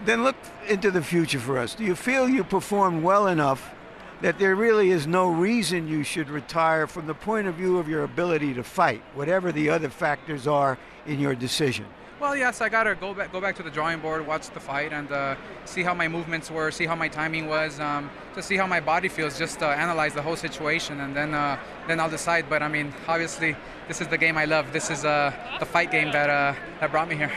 Then look into the future for us. Do you feel you performed well enough that there really is no reason you should retire from the point of view of your ability to fight, whatever the other factors are in your decision? Well, yes, I got to go back to the drawing board, watch the fight, and see how my movements were, see how my timing was, to see how my body feels, just analyze the whole situation, and then I'll decide. But, I mean, obviously, this is the game I love. This is the fight game that brought me here.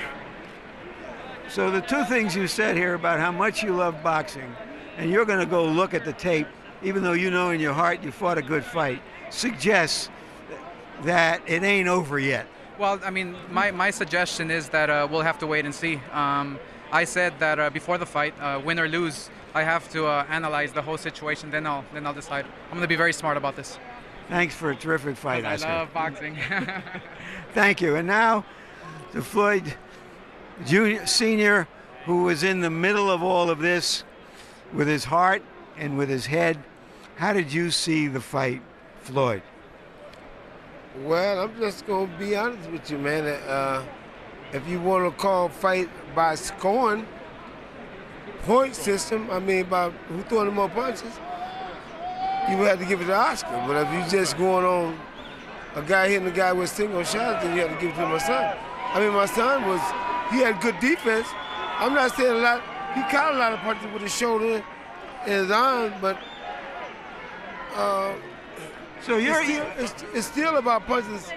So the two things you said here about how much you love boxing, and you're going to go look at the tape, even though you know in your heart you fought a good fight, suggests that it ain't over yet. Well, I mean, my suggestion is that we'll have to wait and see. I said that before the fight, win or lose, I have to analyze the whole situation. Then I'll decide. I'm going to be very smart about this. Thanks for a terrific fight, Oscar. I love boxing. Thank you. And now to Floyd Jr. Sr., who was in the middle of all of this with his heart and with his head. How did you see the fight, Floyd? Well, I'm just going to be honest with you, man. If you want to call fight by scoring, point system, I mean, by who throwing the more punches, you would have to give it to Oscar. But if you just going on a guy hitting a guy with single shots, then you have to give it to my son. I mean, my son he had good defense. I'm not saying a lot. He caught a lot of punches with his shoulder and his arm, but so it's still about punches.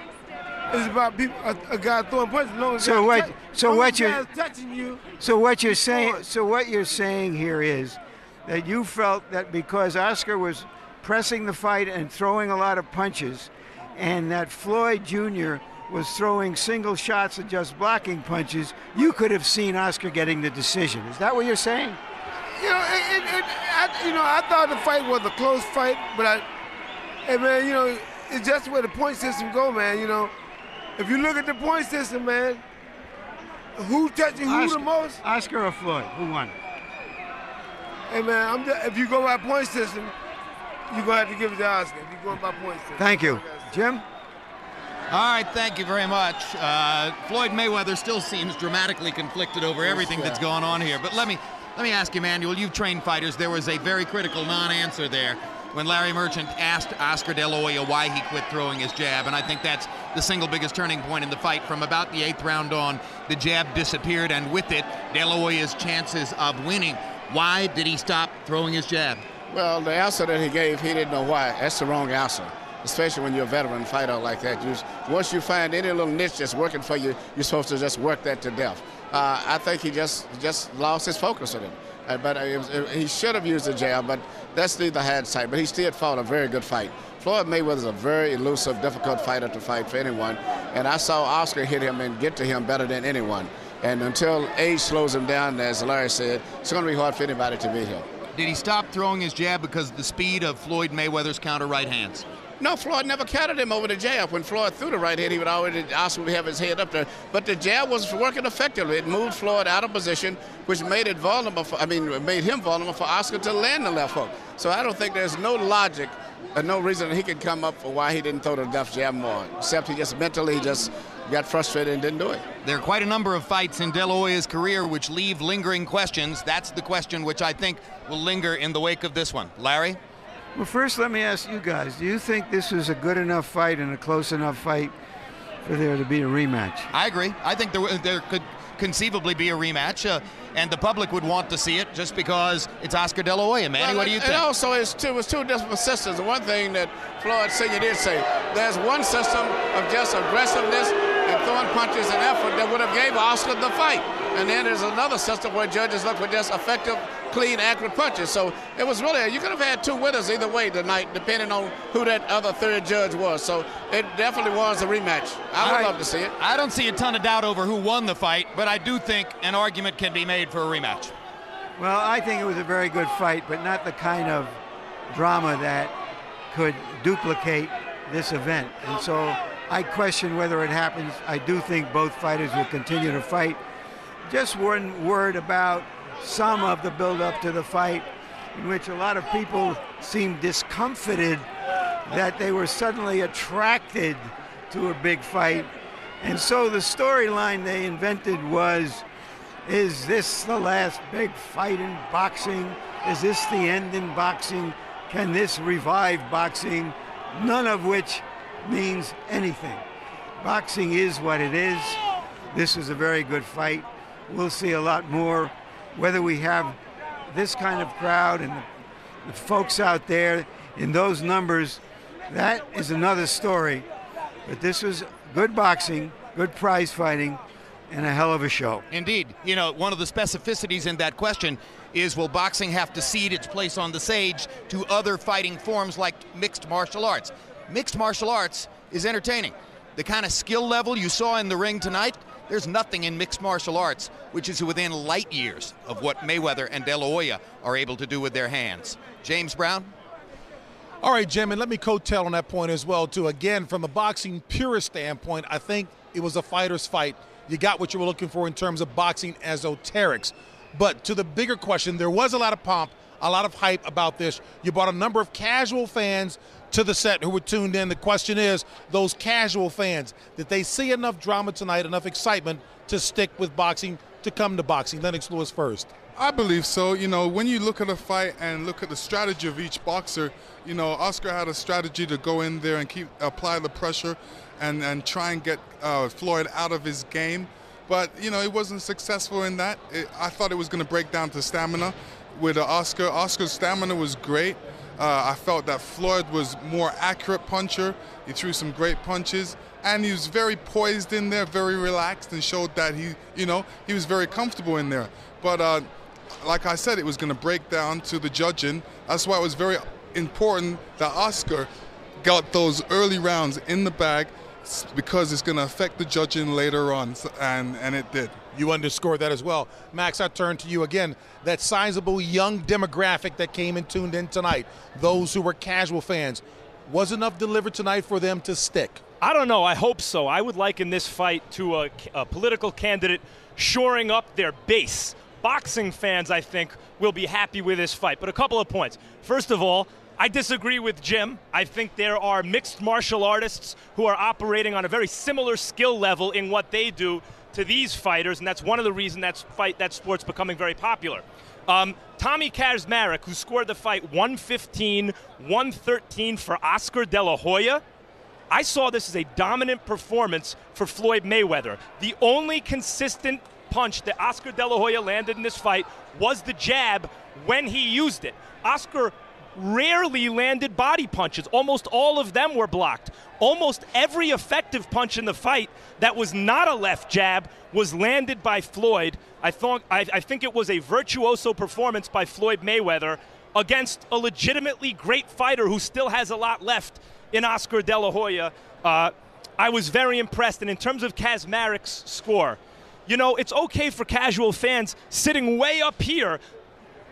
It's about people, a guy throwing punches. So what you're saying here is that you felt that because Oscar was pressing the fight and throwing a lot of punches, and that Floyd Jr. was throwing single shots and just blocking punches, you could have seen Oscar getting the decision. Is that what you're saying? I thought the fight was a close fight, but hey man, it's just where the point system go, man. If you look at the point system, man, who touching who the most? Oscar or Floyd? Who won? Hey man, if you go by point system, you're gonna have to give it to Oscar. If you go by point system. Thank you, Jim. All right, thank you very much. Floyd Mayweather still seems dramatically conflicted over everything that's going on here. But let me ask you, Manuel, you've trained fighters. There was a very critical non-answer there when Larry Merchant asked Oscar De La Hoya why he quit throwing his jab, and I think that's the single biggest turning point in the fight. From about the 8th round on, the jab disappeared, and with it, De La Hoya's chances of winning. Why did he stop throwing his jab? Well, the answer that he gave, he didn't know why. That's the wrong answer, especially when you're a veteran fighter like that. Once you find any little niche that's working for you, you're supposed to just work that to death. I think he just lost his focus on it. But he should have used the jab, but that's neither had sight. But he still fought a very good fight. Floyd Mayweather is a very elusive, difficult fighter to fight for anyone. And I saw Oscar hit him and get to him better than anyone. And until age slows him down, as Larry said, it's going to be hard for anybody to beat him. Did he stop throwing his jab because of the speed of Floyd Mayweather's counter right hands? No, Floyd never countered him over the jab. When Floyd threw the right hand, he would already Oscar would have his head up there. But the jab was working effectively. It moved Floyd out of position, which made it vulnerable. Made him vulnerable for Oscar to land the left hook. So I don't think there's no logic or no reason that he could come up for why he didn't throw the left jab more, except he just mentally got frustrated and didn't do it. There are quite a number of fights in De La Hoya's career which leave lingering questions. That's the question which I think will linger in the wake of this one. Larry? Well, first let me ask you guys, do you think this was a good enough fight and a close enough fight for there to be a rematch? I agree. I think there could conceivably be a rematch, and the public would want to see it just because it's Oscar De La Hoya. Manny, what do you think? And also, it was two different systems. The one thing that Floyd Sr. did say, there's one system of just aggressiveness and throwing punches and effort that would have gave Oscar the fight. And then there's another system where judges look for just effective, clean, accurate punches. So it was really, you could have had two winners either way tonight, depending on who that other third judge was. So it definitely was a rematch. I would love to see it. I don't see a ton of doubt over who won the fight, but I do think an argument can be made for a rematch. Well, I think it was a very good fight, but not the kind of drama that could duplicate this event. And so I question whether it happens. I do think both fighters will continue to fight. Just one word about some of the build-up to the fight, in which a lot of people seemed discomfited that they were suddenly attracted to a big fight. And so the storyline they invented was, is this the last big fight in boxing? Is this the end in boxing? Can this revive boxing? None of which means anything. Boxing is what it is. This was a very good fight. We'll see a lot more. Whether we have this kind of crowd and the folks out there in those numbers, that is another story. But this was good boxing, good prize fighting, and a hell of a show. Indeed. You know, one of the specificities in that question is, will boxing have to cede its place on the stage to other fighting forms like mixed martial arts? Mixed martial arts is entertaining. The kind of skill level you saw in the ring tonight, there's nothing in mixed martial arts which is within light years of what Mayweather and De La Hoya are able to do with their hands. James Brown? All right, Jim, and let me coattail on that point as well, too. Again, from a boxing purist standpoint, I think it was a fighter's fight. You got what you were looking for in terms of boxing esoterics. But to the bigger question, there was a lot of pomp, a lot of hype about this. You brought a number of casual fans to the set who were tuned in. The question is, those casual fans, did they see enough drama tonight, enough excitement to stick with boxing, to come to boxing? Lennox Lewis first. I believe so. You know, when you look at a fight and look at the strategy of each boxer, you know, Oscar had a strategy to go in there and apply the pressure and try and get Floyd out of his game. But, you know, he wasn't successful in that. I thought it was going to break down to stamina with Oscar. Oscar's stamina was great. I felt that Floyd was more accurate puncher. He threw some great punches. And he was very poised in there, very relaxed, and showed that he was very comfortable in there. But like I said, it was going to break down to the judging. That's why it was very important that Oscar got those early rounds in the bag, because it's going to affect the judging later on, and it did. You underscored that as well. Max, I turn to you again. That sizable young demographic that came and tuned in tonight, those who were casual fans, was enough delivered tonight for them to stick? I don't know. I hope so. I would liken this fight to a political candidate shoring up their base. Boxing fans, I think, will be happy with this fight. But a couple of points. First of all, I disagree with Jim. I think there are mixed martial artists who are operating on a very similar skill level in what they do to these fighters, and that's one of the reasons that sport's becoming very popular. Tommy Kazmarek, who scored the fight 115-113 for Oscar De La Hoya, I saw this as a dominant performance for Floyd Mayweather. The only consistent punch that Oscar De La Hoya landed in this fight was the jab when he used it. Oscar rarely landed body punches. Almost all of them were blocked. Almost every effective punch in the fight that was not a left jab was landed by Floyd. I think it was a virtuoso performance by Floyd Mayweather against a legitimately great fighter who still has a lot left in Oscar De La Hoya. I was very impressed. And in terms of Kazmarek's score, you know, it's okay for casual fans sitting way up here,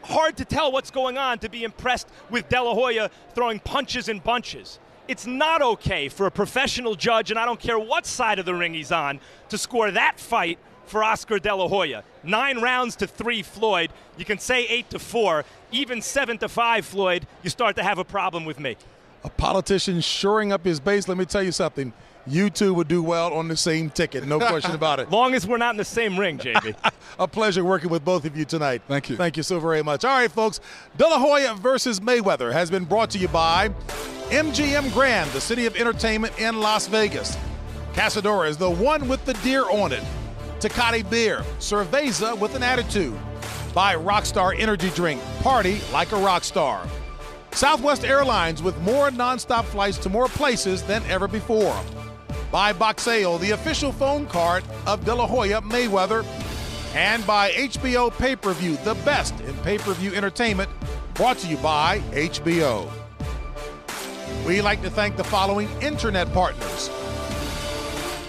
hard to tell what's going on, to be impressed with De La Hoya throwing punches and bunches. It's not okay for a professional judge, and I don't care what side of the ring he's on, to score that fight for Oscar De La Hoya. 9 rounds to 3 Floyd. You can say 8-4, even 7-5 Floyd, you start to have a problem with me. A politician shoring up his base, let me tell you something. You two would do well on the same ticket, no question about it. Long as we're not in the same ring, JB. A pleasure working with both of you tonight. Thank you. Thank you so very much. All right, folks, De La Hoya versus Mayweather has been brought to you by MGM Grand, the city of entertainment in Las Vegas. Cazadora is the one with the deer on it. Tecate Beer, Cerveza with an attitude. By Rockstar Energy Drink, party like a rock star. Southwest Airlines with more nonstop flights to more places than ever before. By Boxeo, the official phone card of De La Hoya Mayweather. And by HBO Pay-Per-View, the best in pay-per-view entertainment, brought to you by HBO. We'd like to thank the following internet partners.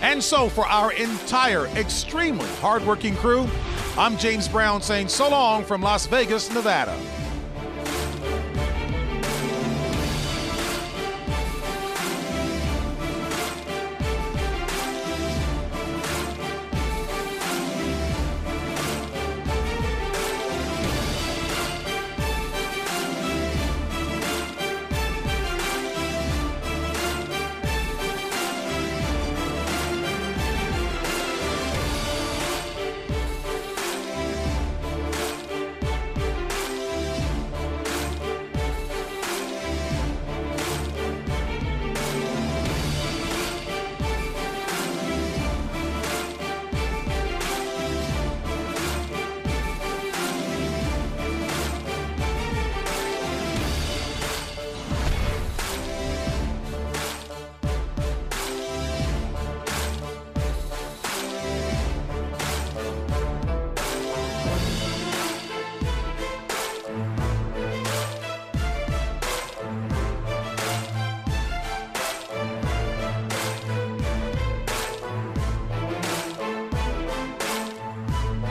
And so for our entire extremely hardworking crew, I'm James Brown saying so long from Las Vegas, Nevada.